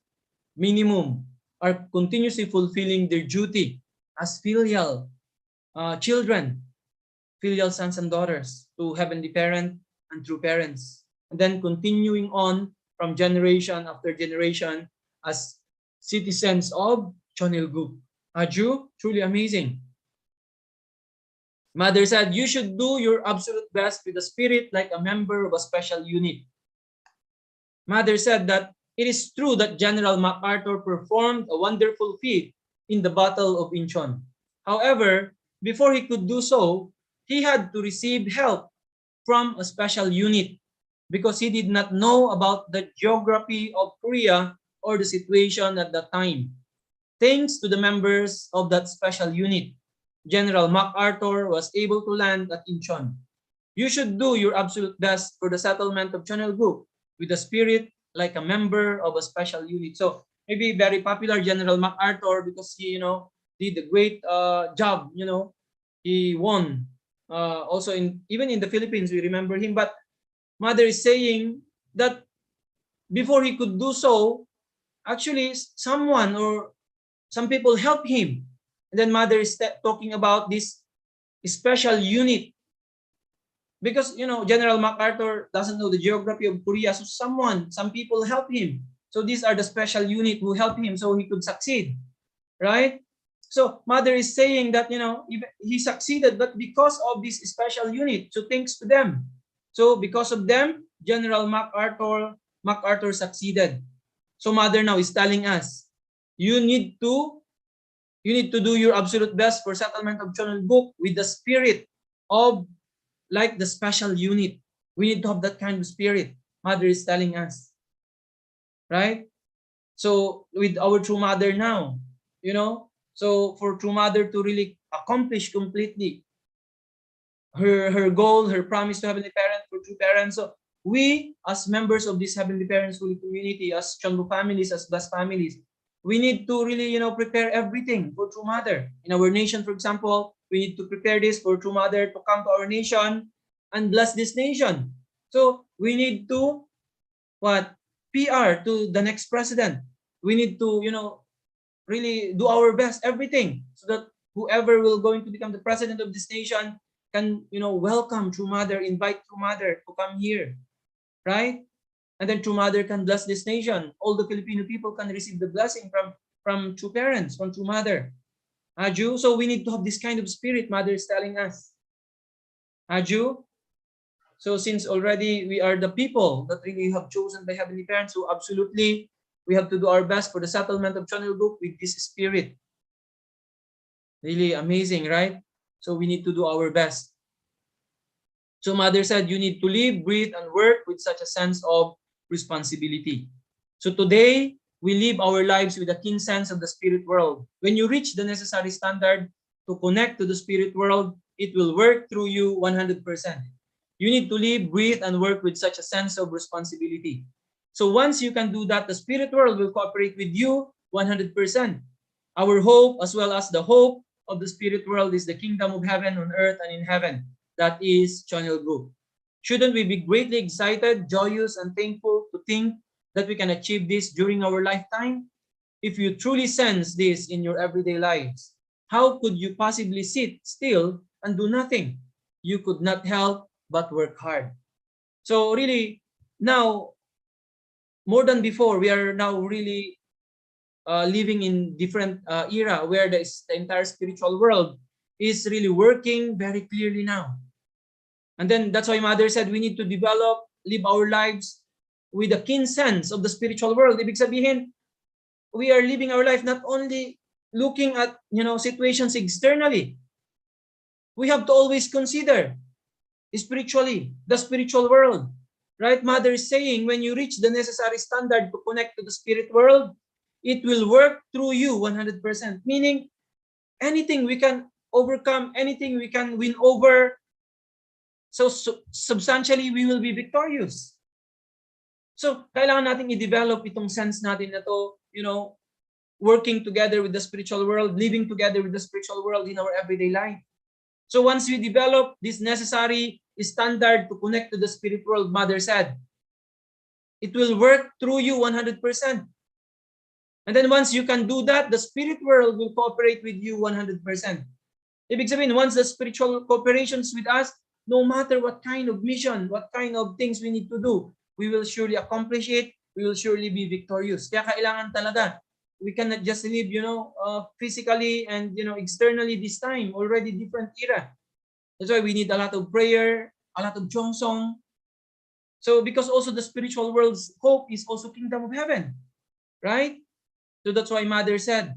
minimum are continuously fulfilling their duty as filial children, filial sons and daughters to heavenly parent and true parents. And then continuing on from generation after generation as citizens of Chonilgu. Aju, truly amazing. Mother said, you should do your absolute best with the spirit like a member of a special unit. Mother said that it is true that General MacArthur performed a wonderful feat in the Battle of Incheon. However, before he could do so, he had to receive help from a special unit because he did not know about the geography of Korea or the situation at that time. Thanks to the members of that special unit, General MacArthur was able to land at Incheon. You should do your absolute best for the settlement of Chonilgu with a spirit like a member of a special unit. So maybe very popular General MacArthur because he, did a great job. He won. Also even in the Philippines, we remember him. But Mother is saying that before he could do so, actually someone or some people helped him. And then Mother is talking about this special unit. Because, General MacArthur doesn't know the geography of Korea. So some people help him. So these are the special unit who help him so he could succeed. Right? So Mother is saying that, he succeeded, but because of this special unit. So thanks to them. So because of them, General MacArthur succeeded. So Mother now is telling us, you need to You need to do your absolute best for settlement of Channel Book with the spirit of like the special unit. We need to have that kind of spirit. Mother is telling us, right? So with our true mother now, so for true mother to really accomplish completely her goal, her promise to heavenly parent for true parents. So we as members of this heavenly parents holy community, as Chandu families, as blessed families, we need to really prepare everything for true mother. In our nation, for example, we need to prepare this for true mother to come to our nation and bless this nation. So we need to what PR to the next president. We need to really do our best, everything, so that whoever will going to become the president of this nation can welcome true mother, invite true mother to come here, right? And then true mother can bless this nation. All the Filipino people can receive the blessing from true parents, from true mother. Aju, so we need to have this kind of spirit. Mother is telling us, Aju. So since already we are the people that really have chosen by heavenly parents, so absolutely we have to do our best for the settlement of Channel Book with this spirit. Really amazing, right? So we need to do our best. So Mother said, you need to live, breathe, and work with such a sense of responsibility. So today, we live our lives with a keen sense of the spirit world. When you reach the necessary standard to connect to the spirit world, it will work through you 100%. You need to live, breathe, and work with such a sense of responsibility. So once you can do that, the spirit world will cooperate with you 100%. Our hope, as well as the hope of the spirit world, is the kingdom of heaven on earth and in heaven. That is Channel Group. Shouldn't we be greatly excited, joyous, and thankful to think that we can achieve this during our lifetime? If you truly sense this in your everyday lives, how could you possibly sit still and do nothing? You could not help but work hard. So really, now, more than before, we are now really living in different era where the entire spiritual world is really working very clearly now. And then that's why Mother said we need to develop, live our lives with a keen sense of the spiritual world. Ibig sabihin, we are living our life not only looking at situations externally. We have to always consider spiritually the spiritual world. Right? Mother is saying when you reach the necessary standard to connect to the spirit world, it will work through you 100%. Meaning, anything we can overcome, anything we can win over, so substantially we will be victorious. So kailangan natin i-develop itong sense natin na to, working together with the spiritual world, living together with the spiritual world in our everyday life. So once we develop this necessary standard to connect to the spirit world, Mother said, it will work through you 100%. And then once you can do that, the spirit world will cooperate with you 100%. Ibig sabihin, once the spiritual cooperation is with us, no matter what kind of mission, what kind of things we need to do, we will surely accomplish it. We will surely be victorious. Kaya kailangan talaga, we cannot just live, physically and, externally this time, already different era. That's why we need a lot of prayer, a lot of song. So because also the spiritual world's hope is also kingdom of heaven, right? So that's why Mother said,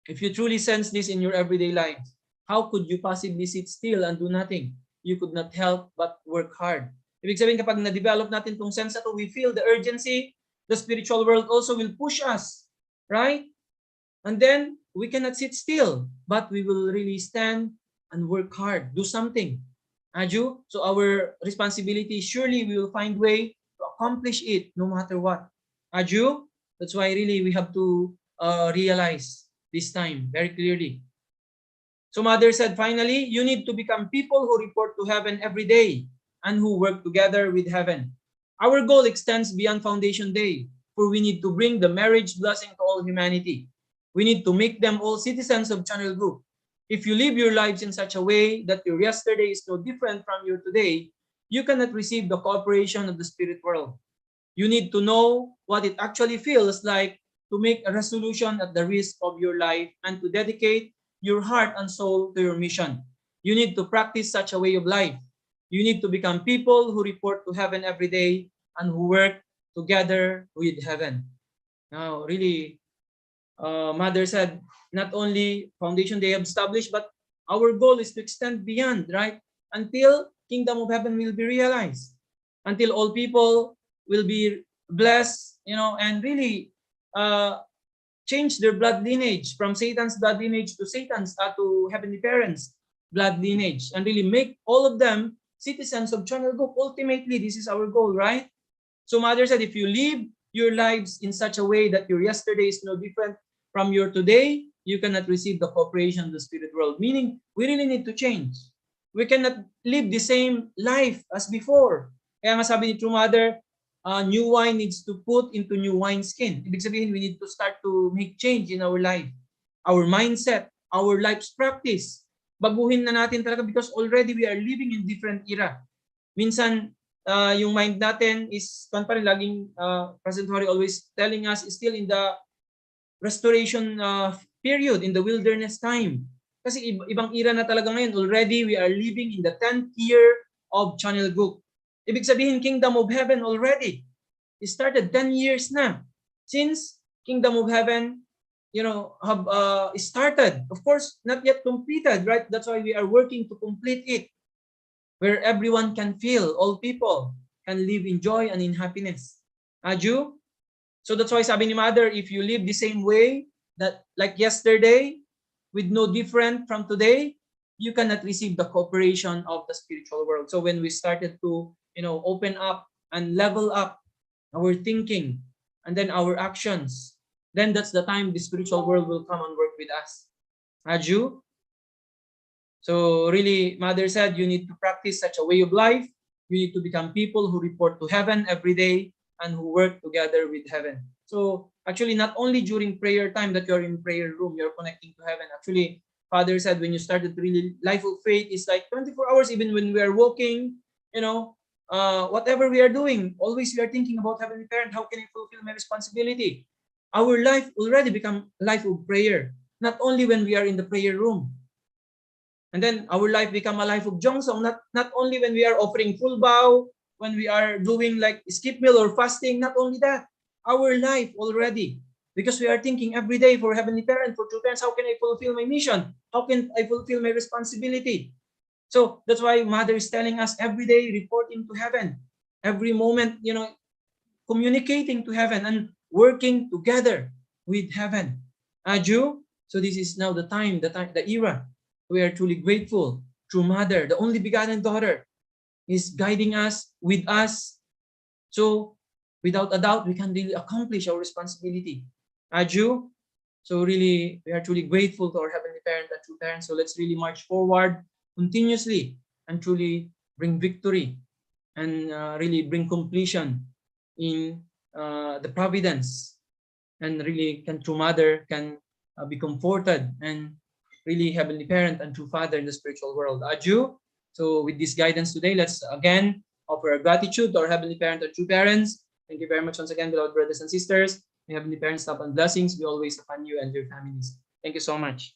if you truly sense this in your everyday life, how could you possibly sit still and do nothing? You could not help but work hard. Ibig sabihin, kapag na-develop natin itong sense na to, we feel the urgency, the spiritual world also will push us, right? And then, we cannot sit still, but we will really stand and work hard, do something. Aju? So our responsibility, surely we will find way to accomplish it no matter what. Aju? That's why really we have to realize this time very clearly. So Mother said, finally, you need to become people who report to heaven every day and who work together with heaven. Our goal extends beyond Foundation Day, for we need to bring the marriage blessing to all humanity. We need to make them all citizens of Channel Group. If you live your lives in such a way that your yesterday is no different from your today, you cannot receive the cooperation of the spirit world. You need to know what it actually feels like to make a resolution at the risk of your life and to dedicate your heart and soul to your mission. You need to practice such a way of life. You need to become people who report to heaven every day and who work together with heaven. Now, really, Mother said, not only foundation they have established, but our goal is to extend beyond, right? Until kingdom of heaven will be realized, until all people will be blessed, and really change their blood lineage from Satan's blood lineage to to heavenly parents' blood lineage, and really make all of them citizens of Channel Group. Ultimately, this is our goal, right? So Mother said, if you live your lives in such a way that your yesterday is no different from your today, you cannot receive the cooperation of the spirit world. Meaning, we really need to change. We cannot live the same life as before. Kaya nga sabi ni True Mother, new wine needs to put into new wine skin. Ibig sabihin, we need to start to make change in our life. Our mindset, our life's practice. Baguhin na natin talaga because already we are living in different era. Minsan, yung mind natin is, pa rin, laging President Hori always telling us, is still in the restoration period, in the wilderness time. Kasi ibang era na talaga ngayon. Already, we are living in the 10th year of Channel Group. Ibig sabihin, Kingdom of Heaven already. It started 10 years na. Since Kingdom of Heaven, have started. Of course, not yet completed, right? That's why we are working to complete it. Where everyone can feel, all people can live in joy and in happiness. Aju? So that's why sabi ni Mother, if you live the same way, that like yesterday, with no different from today, you cannot receive the cooperation of the spiritual world. So when we started to, open up and level up our thinking and then our actions, then that's the time the spiritual world will come and work with us. Aju? So really, Mother said, you need to practice such a way of life. You need to become people who report to heaven every day and who work together with heaven. So actually, not only during prayer time that you're in prayer room, you're connecting to heaven. Actually, Father said, when you started really life of faith, is like 24 hours, even when we are walking, whatever we are doing, always we are thinking about Heavenly Parent. How can I fulfill my responsibility? Our life already become life of prayer, not only when we are in the prayer room. And then our life become a life of Jongsong, not only when we are offering full bow, when we are doing like skip meal or fasting, not only that, our life already, because we are thinking every day for Heavenly Parent, for true parents, how can I fulfill my mission? How can I fulfill my responsibility? So that's why Mother is telling us every day reporting to heaven, every moment, communicating to heaven and working together with heaven. Aju, so this is now the era. We are truly grateful. True Mother, the only begotten daughter, is guiding us, with us. So without a doubt, we can really accomplish our responsibility. Aju, so really, we are truly grateful to our Heavenly Parent and true parents. So let's really march forward continuously and truly bring victory and really bring completion in the providence, and really can True Mother can be comforted, and really Heavenly Parent and True Father in the spiritual world. Aju. So with this guidance today, let's again offer our gratitude to our Heavenly Parent and True Parents. Thank you very much once again, beloved brothers and sisters. May Heavenly Parents stop and blessings be always upon you and your families. Thank you so much.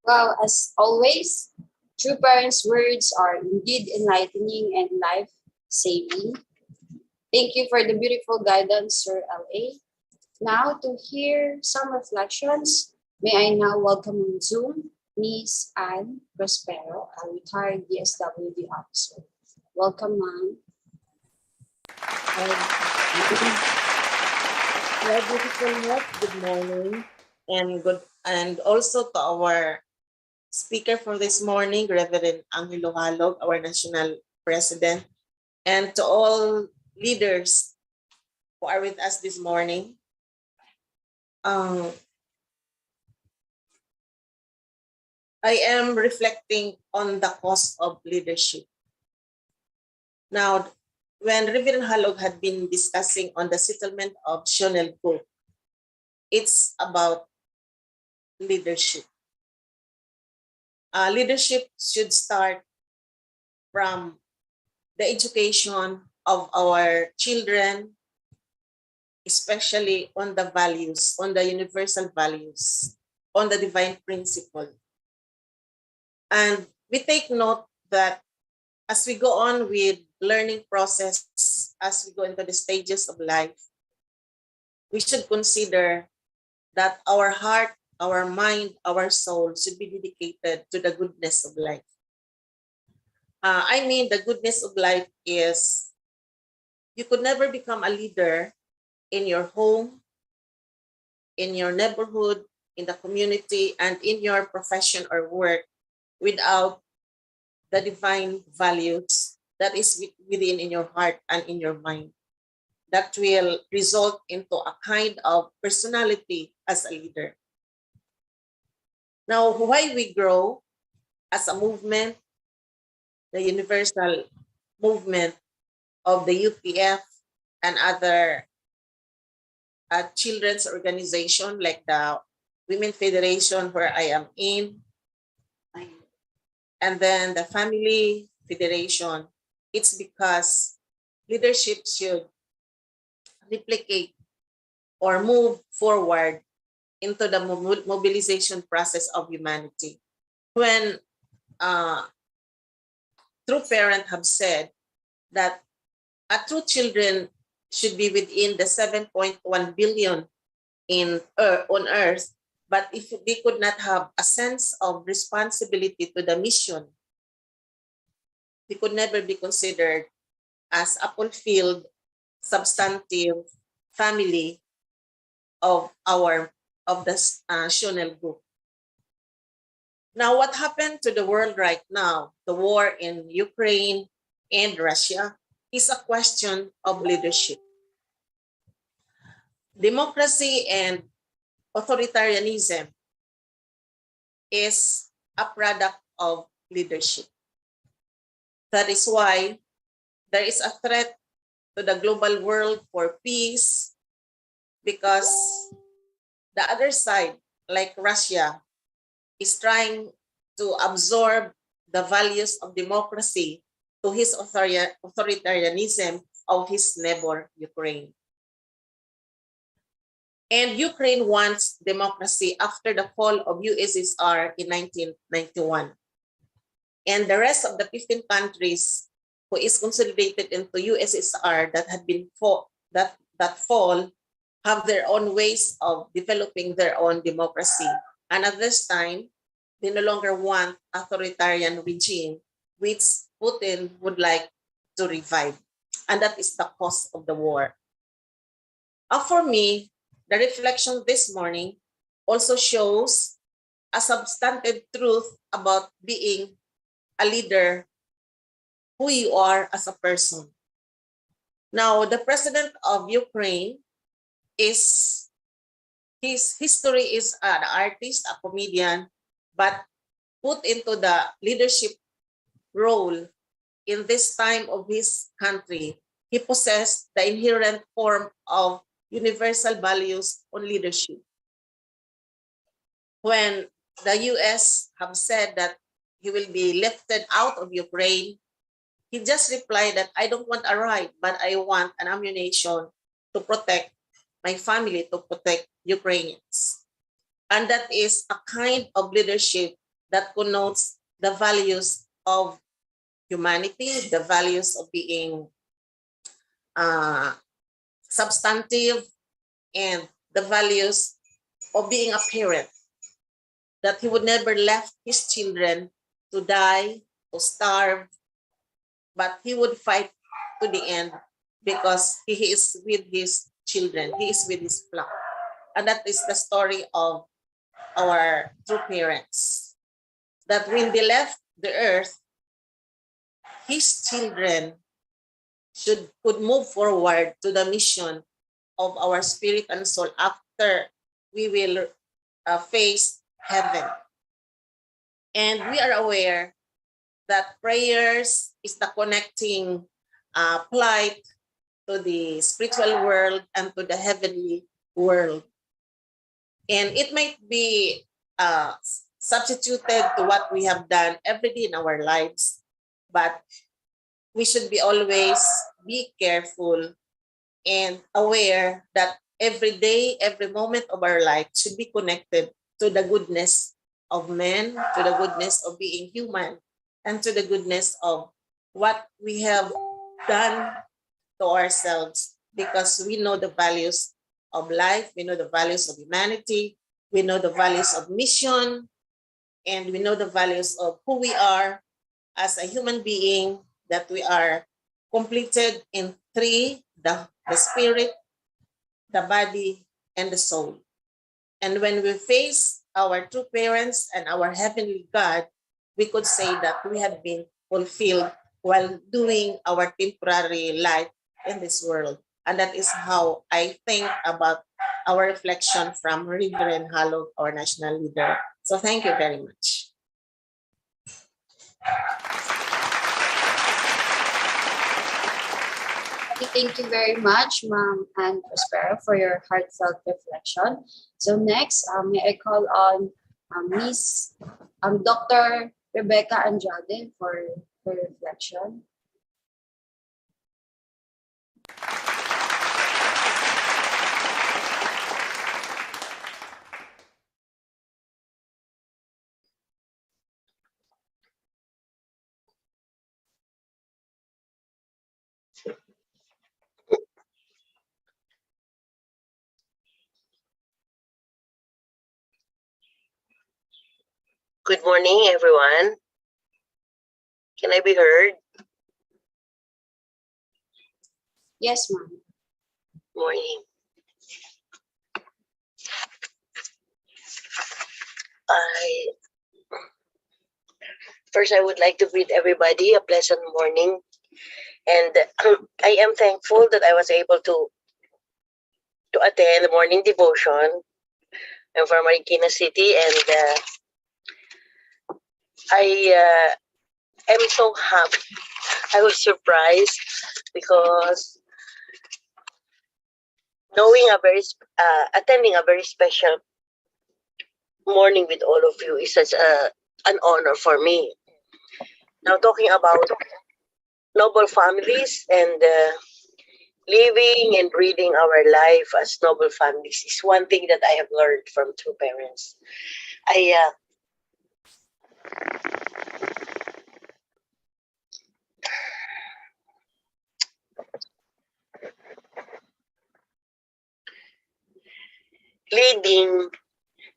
Well, as always, true parents' words are indeed enlightening and life-saving. Thank you for the beautiful guidance, Sir L.A. Now, to hear some reflections, may I now welcome on Zoom Miss Anne Prospero, a retired DSWD officer. Welcome, ma'am. Good morning, and also to our speaker for this morning, Reverend Angelo Halog, our national president, and to all leaders who are with us this morning. I am reflecting on the cost of leadership. Now, when Reverend Halog had been discussing on the settlement of Shonel Group, it's about leadership. Leadership should start from the education of our children, especially on the values, on the universal values, on the divine principle. And we take note that as we go on with learning process, as we go into the stages of life, we should consider that our heart, our mind, our soul should be dedicated to the goodness of life. The goodness of life is you could never become a leader in your home, in your neighborhood, in the community, and in your profession or work without the divine values that is within in your heart and in your mind that will result into a kind of personality as a leader. Now, why we grow as a movement, the universal movement of the UPF and other children's organization like the Women Federation where I am in, and then the Family Federation, it's because leadership should replicate or move forward into the mobilization process of humanity. When true parents have said that a true children should be within the 7.1 billion on earth, but if they could not have a sense of responsibility to the mission, they could never be considered as a fulfilled, substantive family of the Shonel group. Now, what happened to the world right now, the war in Ukraine and Russia, is a question of leadership. Democracy and authoritarianism is a product of leadership. That is why there is a threat to the global world for peace because the other side, like Russia, is trying to absorb the values of democracy to his authoritarianism of his neighbor, Ukraine. And Ukraine wants democracy after the fall of USSR in 1991. And the rest of the 15 countries who is consolidated into USSR that had been that fall have their own ways of developing their own democracy. And at this time, they no longer want authoritarian regime, which Putin would like to revive. And that is the cause of the war. For me, the reflection this morning also shows a substantive truth about being a leader, who you are as a person. Now, the president of Ukraine his history is an artist, a comedian, but put into the leadership role in this time of his country, he possessed the inherent form of universal values on leadership. When the US have said that he will be lifted out of Ukraine, he just replied that I don't want a right, but I want an ammunition to protect my family, to protect Ukrainians. And that is a kind of leadership that connotes the values of humanity, the values of being substantive, and the values of being a parent, that he would never left his children to die, to starve, but he would fight to the end because he is with his children, he is with his flock. And that is the story of our true parents, that when they left the earth, his children could move forward to the mission of our spirit and soul after we will face heaven. And we are aware that prayers is the connecting plight to the spiritual world and to the heavenly world. And it might be substituted to what we have done every day in our lives, but we should be always be careful and aware that every day, every moment of our life should be connected to the goodness of men, to the goodness of being human, and to the goodness of what we have done to ourselves, because we know the values of life, we know the values of humanity, we know the values of mission, and we know the values of who we are as a human being, that we are completed in three: the spirit, the body, and the soul. And when we face our true parents and our heavenly God, we could say that we have been fulfilled while doing our temporary life in this world. And that is how I think about our reflection from Reverend Halog, our national leader. So thank you very much. Thank you very much, Ma'am Ann Prospero, for your heartfelt reflection. So next, may I call on Miss Dr. Rebecca Andrade for her reflection. Good morning, everyone. Can I be heard? Yes, ma'am. Morning. First, I would like to greet everybody a pleasant morning. And I am thankful that I was able to attend the morning devotion. I'm from Marikina City, and I am so happy. I was surprised because attending a very special morning with all of you is such an honor for me. Now, talking about noble families and living and breathing our life as noble families is one thing that I have learned from true parents.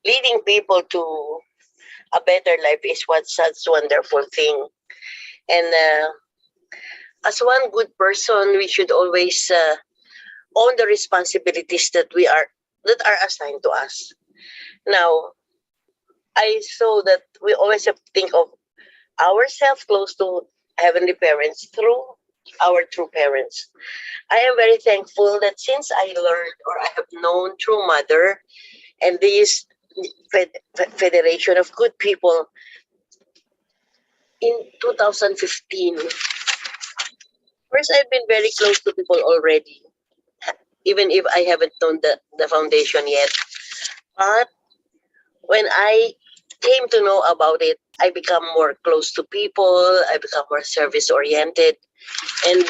Leading people to a better life is what's such wonderful thing. And as one good person, we should always own the responsibilities that are assigned to us. Now, I saw that we always have to think of ourselves close to heavenly parents through our true parents. I am very thankful that since I learned or I have known True Mother and this Federation of Good People in 2015, first, I've been very close to people already, even if I haven't known the foundation yet. But when I came to know about it, I become more close to people, I become more service-oriented. And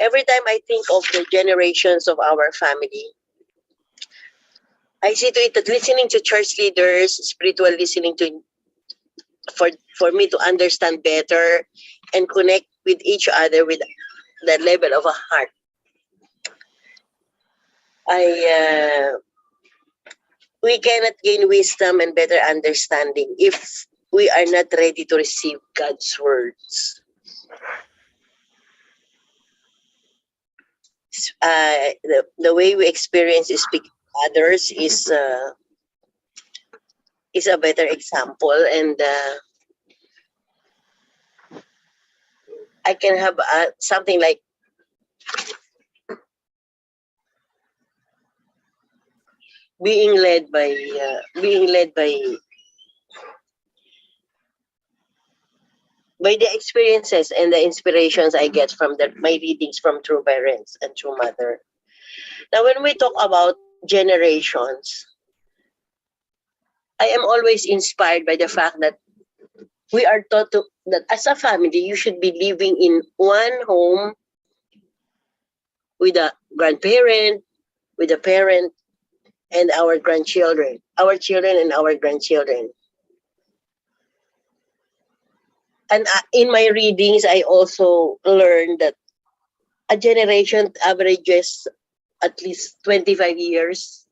every time I think of the generations of our family, I see to it that listening to church leaders, spiritual listening to for me to understand better and connect with each other with that level of a heart. We cannot gain wisdom and better understanding if we are not ready to receive God's words. The way we experience speaking to others is a better example, and I can have something like being led by the experiences and the inspirations I get from my readings from True Parents and True Mother. Now, when we talk about generations, I am always inspired by the fact that we are taught that as a family, you should be living in one home with a grandparent, with a parent, and our grandchildren, our children and our grandchildren. And in my readings, I also learned that a generation averages at least 25 years.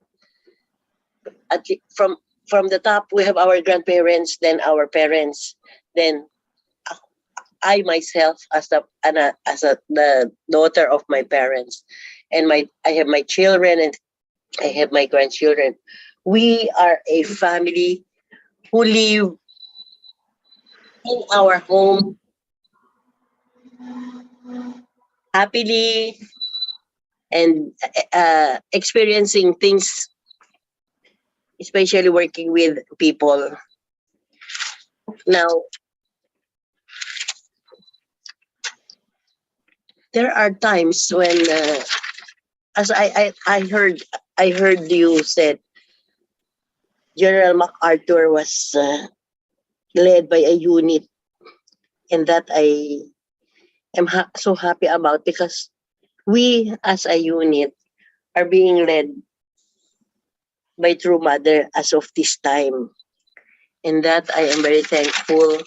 From the top, we have our grandparents, then our parents, then I myself as the daughter of my parents, and I have my children and I have my grandchildren. We are a family who live in our home happily and experiencing things, especially working with people. Now, there are times when, as I heard you said, General MacArthur was led by a unit, and that I am so happy about, because we as a unit are being led by True Mother as of this time. And that I am very thankful,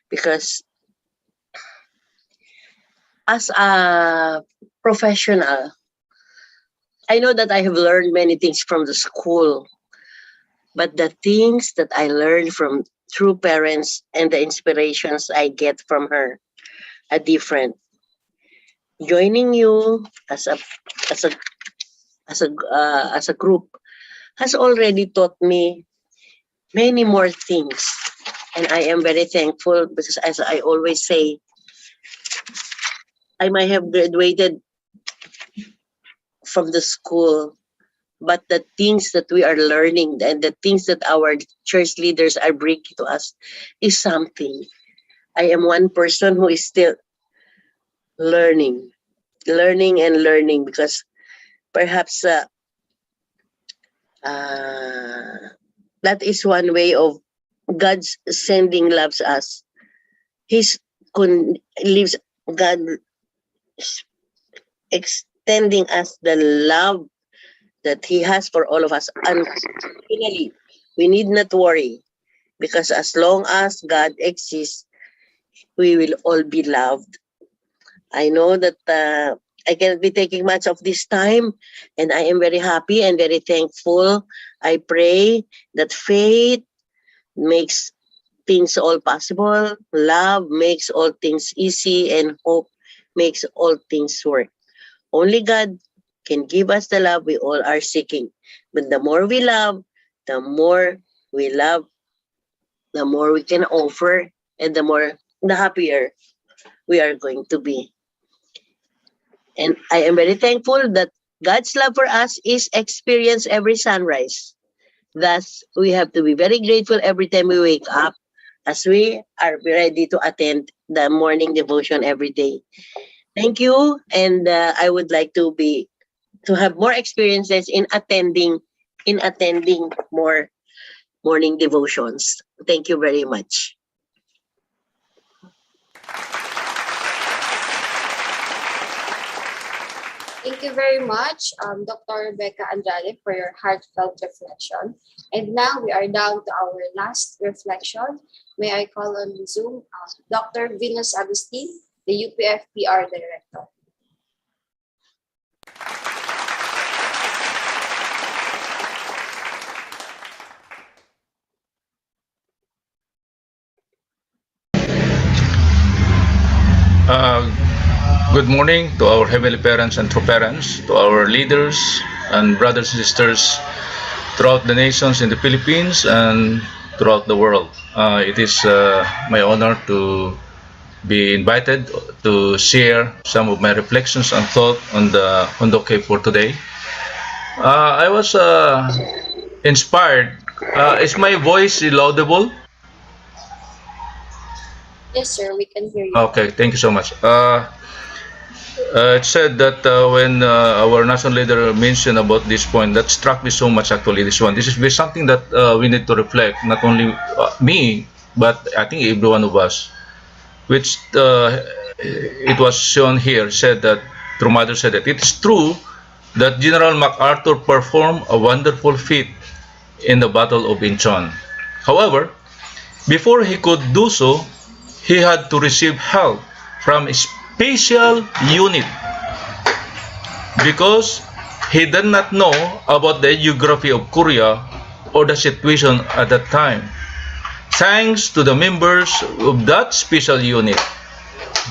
because as a professional, I know that I have learned many things from the school, but the things that I learned from True Parents and the inspirations I get from her are different. Joining you as a group has already taught me many more things, and I am very thankful, because, as I always say, I might have graduated from the school, but the things that we are learning and the things that our church leaders are bringing to us is something. I am one person who is still learning, because perhaps that is one way of God's sending loves us. Leaves God extending us the love that He has for all of us. And finally, we need not worry, because as long as God exists, we will all be loved. I know that I cannot be taking much of this time, and I am very happy and very thankful. I pray that faith makes things all possible, love makes all things easy, and hope makes all things work. Only God can give us the love we all are seeking. But the more we love, the more we love, the more we can offer, and the happier we are going to be. And I am very thankful that God's love for us is experienced every sunrise. Thus, we have to be very grateful every time we wake up, as we are ready to attend the morning devotion every day. Thank you, and I would like to have more experiences in attending more morning devotions. Thank you very much. Thank you very much, Dr. Rebecca Andrade, for your heartfelt reflection. And now we are down to our last reflection. May I call on Zoom Dr. Venus Agustin, the UPFPR Director. Good morning to our heavenly parents and true parents, to our leaders and brothers and sisters throughout the nations in the Philippines and throughout the world. It is my honor to be invited to share some of my reflections and thought on the Hondoke for today. I was inspired. Is my voice laudable? Yes, sir, we can hear you. Okay, thank you so much. It said that when our national leader mentioned about this point, that struck me so much actually, this one. This is something that we need to reflect, not only me, but I think every one of us, which it was shown here, said that True Mother said that it is true that General MacArthur performed a wonderful feat in the Battle of Incheon. However, before he could do so, he had to receive help from a special unit because he did not know about the geography of Korea or the situation at that time. Thanks to the members of that special unit,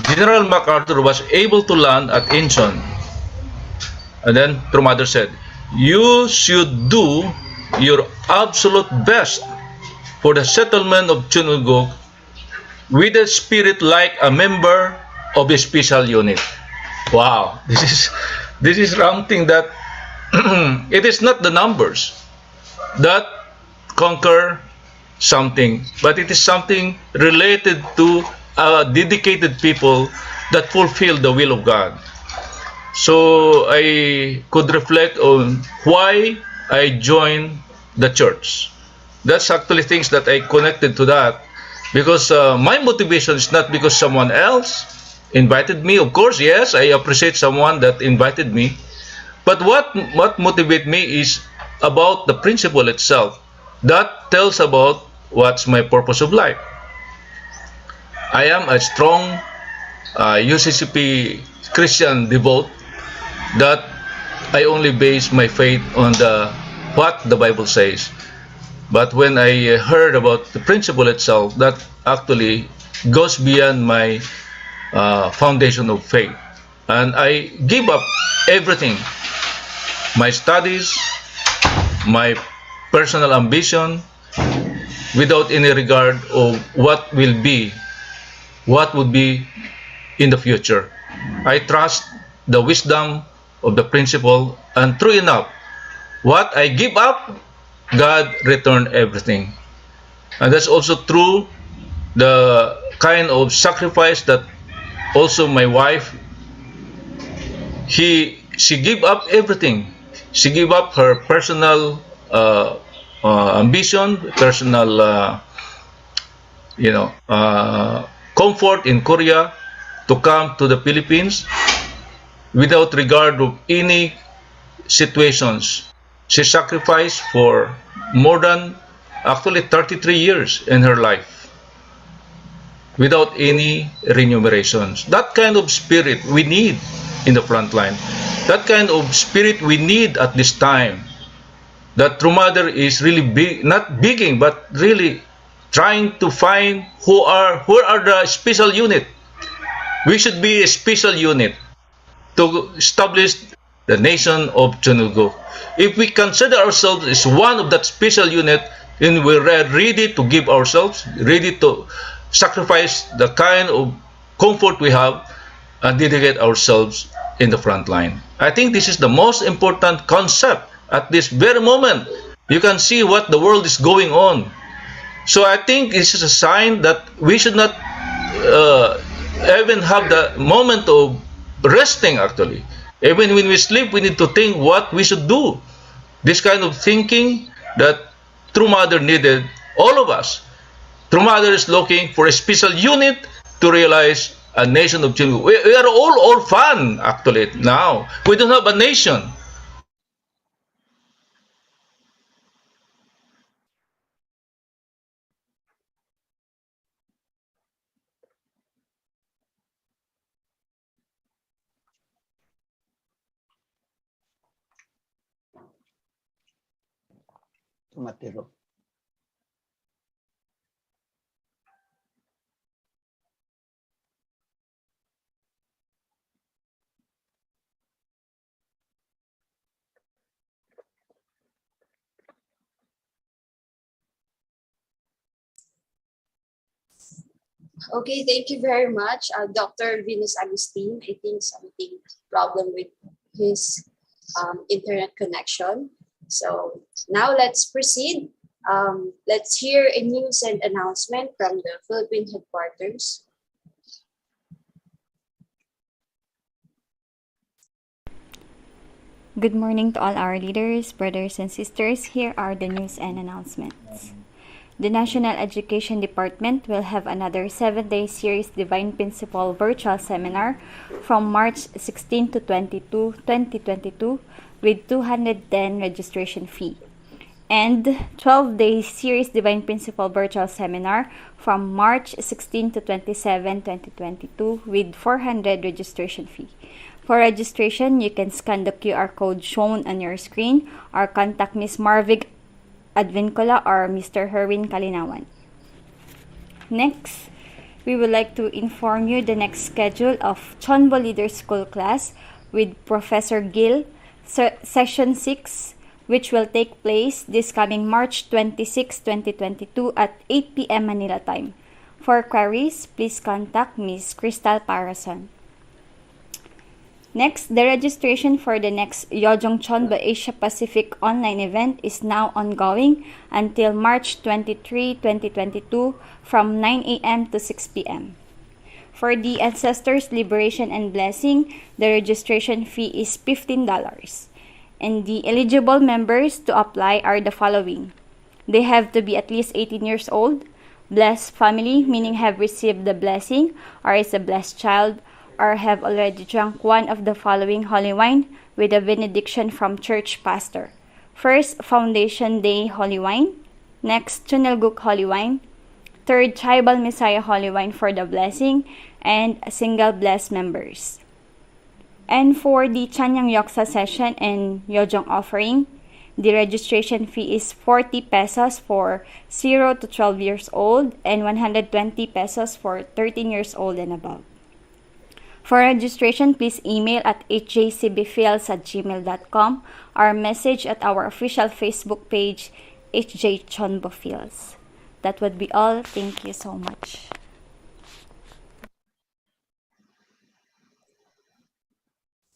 General MacArthur was able to land at Incheon. And then True Mother said, "You should do your absolute best for the settlement of Chunugok with a spirit like a member of a special unit." Wow, this is something that it is not the numbers that conquer something, but it is something related to dedicated people that fulfill the will of God. So I could reflect on why I joined the church. That's actually things that I connected to that because my motivation is not because someone else invited me. Of course, yes, I appreciate someone that invited me. But what motivates me is about the principle itself. That tells about what's my purpose of life. I am a strong UCCP Christian devote that I only base my faith on what the Bible says. But when I heard about the principle itself, that actually goes beyond my foundation of faith. And I give up everything, my studies, my personal ambition, without any regard of what would be in the future. I trust the wisdom of the principle, and true enough, what I give up, God returned everything. And that's also true, the kind of sacrifice that also my wife, she gave up everything. She gave up her personal ambition, personal comfort in Korea to come to the Philippines without regard of any situations. She sacrificed for more than actually 33 years in her life without any remunerations. That kind of spirit we need in the front line. That kind of spirit we need at this time. That True Mother is really big, not begging, but really trying to find who are the special unit. We should be a special unit to establish the nation of Chunugok. If we consider ourselves as one of that special unit, then we're ready to give ourselves, ready to sacrifice the kind of comfort we have and dedicate ourselves in the front line. I think this is the most important concept at this very moment. You can see what the world is going on. So I think this is a sign that we should not even have the moment of resting actually. Even when we sleep, we need to think what we should do. This kind of thinking that True Mother needed all of us. True Mother is looking for a special unit to realize a nation of children. We are all orphan actually now. We don't have a nation. Tumatiro. Okay, thank you very much, Dr. Venus Agustin. I think something problem with his internet connection. So now let's proceed. Let's hear a news and announcement from the Philippine headquarters. Good morning to all our leaders, brothers, and sisters. Here are the news and announcements. the National Education Department will have another 7-day series Divine Principle virtual seminar from March 16 to 22, 2022 with 210 registration fee. And 12-day series Divine Principle virtual seminar from March 16 to 27, 2022 with 400 registration fee. For registration, you can scan the QR code shown on your screen or contact Ms. Marvic Advincula or Mr. Herwin Kalinawan. Next, we would like to inform you the next schedule of Chonbo Leader School class with Professor Gil, Session 6, which will take place this coming March 26, 2022 at 8 p.m. Manila time. For queries, please contact Ms. Crystal Parason. Next, the registration for the next Yojong Chonbo Asia Pacific online event is now ongoing until March 23, 2022 from 9 a.m. to 6 p.m. For the Ancestors Liberation and Blessing, the registration fee is $15. And the eligible members to apply are the following. They have to be at least 18 years old, blessed family, meaning have received the blessing, or is a blessed child, or have already drunk one of the following holy wine with a benediction from church pastor. First, Foundation Day holy wine. Next, Chunelguk holy wine. Third, Tribal Messiah holy wine for the blessing, and single blessed members. And for the Chanyang Yoksa session and Yojong offering, the registration fee is 40 pesos for 0 to 12 years old and 120 pesos for 13 years old and above. For registration, please email at hjcbfields@gmail.com or message at our official Facebook page, HJ Chonbo Fields. That would be all. Thank you so much.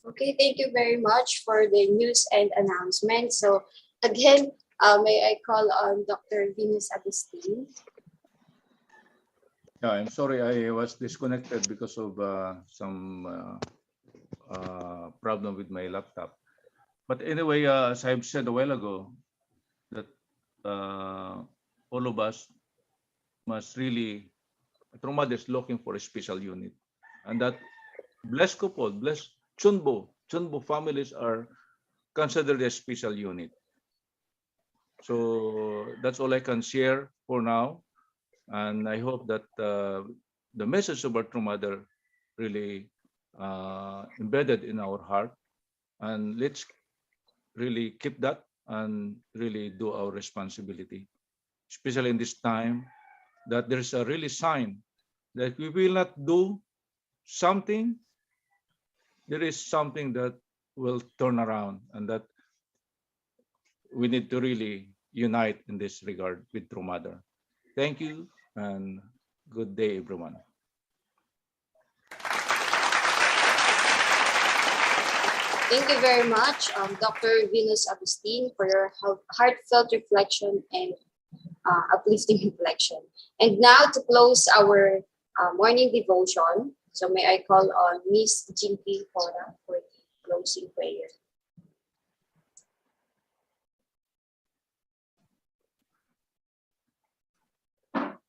Okay, thank you very much for the news and announcement. So again, may I call on Dr. Venus Agustin? Yeah, I'm sorry I was disconnected because of some problem with my laptop. But anyway, as I've said a while ago, that all of us must really, Trumad is looking for a special unit. And that blessed couple, blessed Chunbo families are considered a special unit. So that's all I can share for now. And I hope that the message of our True Mother really embedded in our heart. And let's really keep that and really do our responsibility, especially in this time that there's a really sign that we will not do something. There is something that will turn around, and that we need to really unite in this regard with True Mother. Thank you and good day, everyone. Thank you very much, Dr. Venus Agustin, for your heartfelt reflection and uplifting reflection. And now to close our morning devotion, so may I call on Miss Jinky Hora for the closing prayer.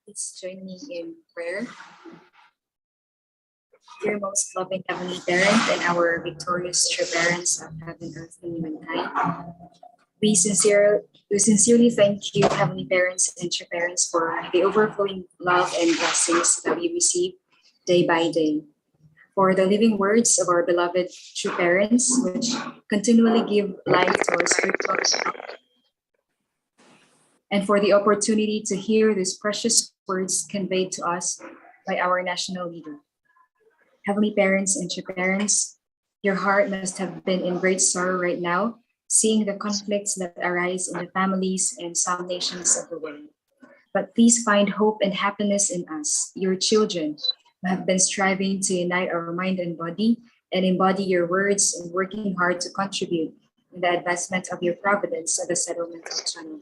Please join me in prayer. Dear most loving Heavenly Parent and our victorious true parents of heaven, earth, and humankind, we sincerely thank you, Heavenly Parents and true parents, for the overflowing love and blessings that we receive day by day, for the living words of our beloved true parents, which continually give life to our spiritual life, and for the opportunity to hear these precious words conveyed to us by our national leader. Heavenly Parents and true parents, your heart must have been in great sorrow right now, seeing the conflicts that arise in the families and some nations of the world. But please find hope and happiness in us, your children, who have been striving to unite our mind and body and embody your words and working hard to contribute in the advancement of your providence and the settlement of China.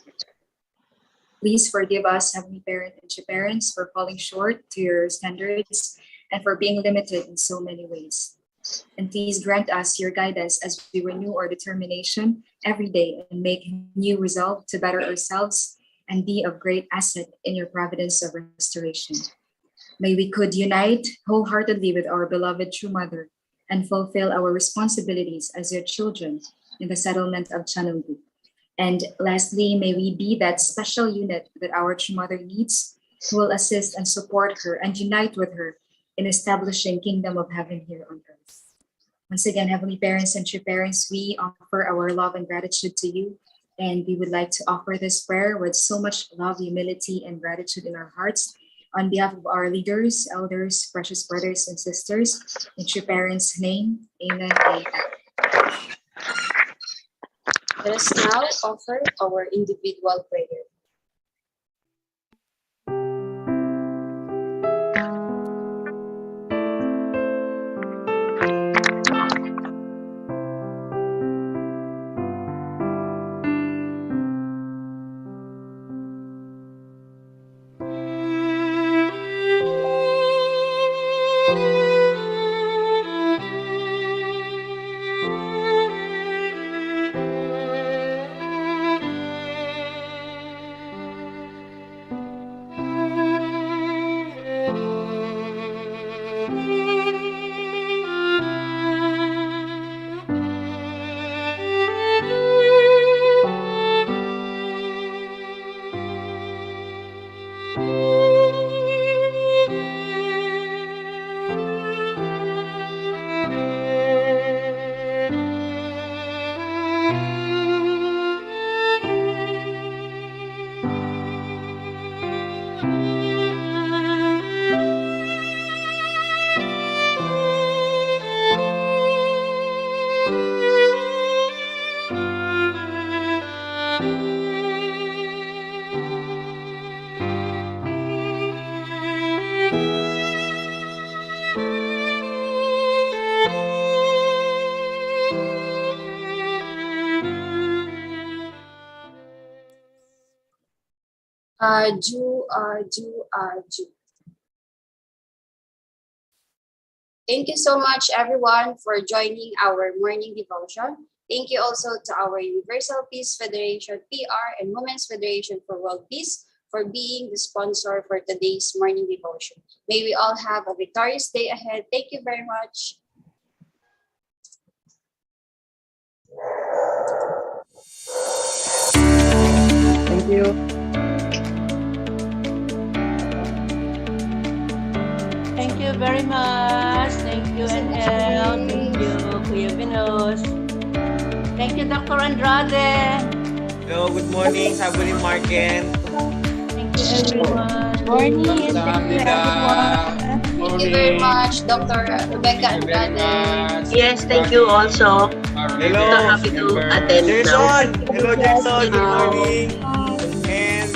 Please forgive us, Heavenly Parent and true parents, for falling short to your standards and for being limited in so many ways. And please grant us your guidance as we renew our determination every day and make new resolve to better ourselves and be of great asset in your providence of restoration. May we could unite wholeheartedly with our beloved true mother and fulfill our responsibilities as your children in the settlement of Channel Group. And lastly, may we be that special unit that our true mother needs, who will assist and support her and unite with her in establishing kingdom of heaven here on earth. Once again, Heavenly Parents and true parents, we offer our love and gratitude to you. And we would like to offer this prayer with so much love, humility, and gratitude in our hearts on behalf of our leaders, elders, precious brothers and sisters, in true parents' name, amen, amen. Let us now offer our individual prayer. Aju. Thank you so much, everyone, for joining our morning devotion. Thank you also to our Universal Peace Federation, PR, and Women's Federation for World Peace for being the sponsor for today's morning devotion. May we all have a victorious day ahead. Thank you very much. Thank you. Thank you very much. Thank you, NL. Thank you, Kuya Venus. Thank you, Dr. Andrade. Hello, good morning, Saburi Marken. Thank you, everyone. Morning. Thank you, everyone. Thank you very much, Dr. Rebecca Andrade. Yes, thank you also. Hello, So happy to attend now. Jason. Hello, Jason. Good morning. And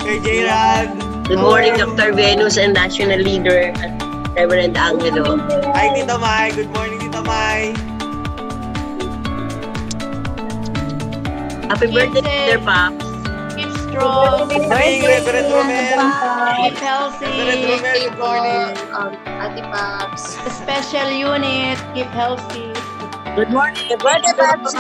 kay J-Rad. Good morning, Dr. Venus and National Leader, Reverend Angelo. Hi, Tita Mai. Good morning, Tita Mai. Happy birthday, Mr. Pops. Keep strong. Good morning, Reverend Romel. Keep healthy. Reverend Romel, good morning. Ate Paps. The special unit. Keep healthy. Good morning. Good birthday, Paps.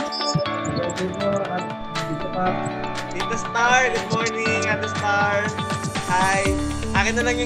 Tita Star, good morning, Ate Star. Hi. Akin na lang yung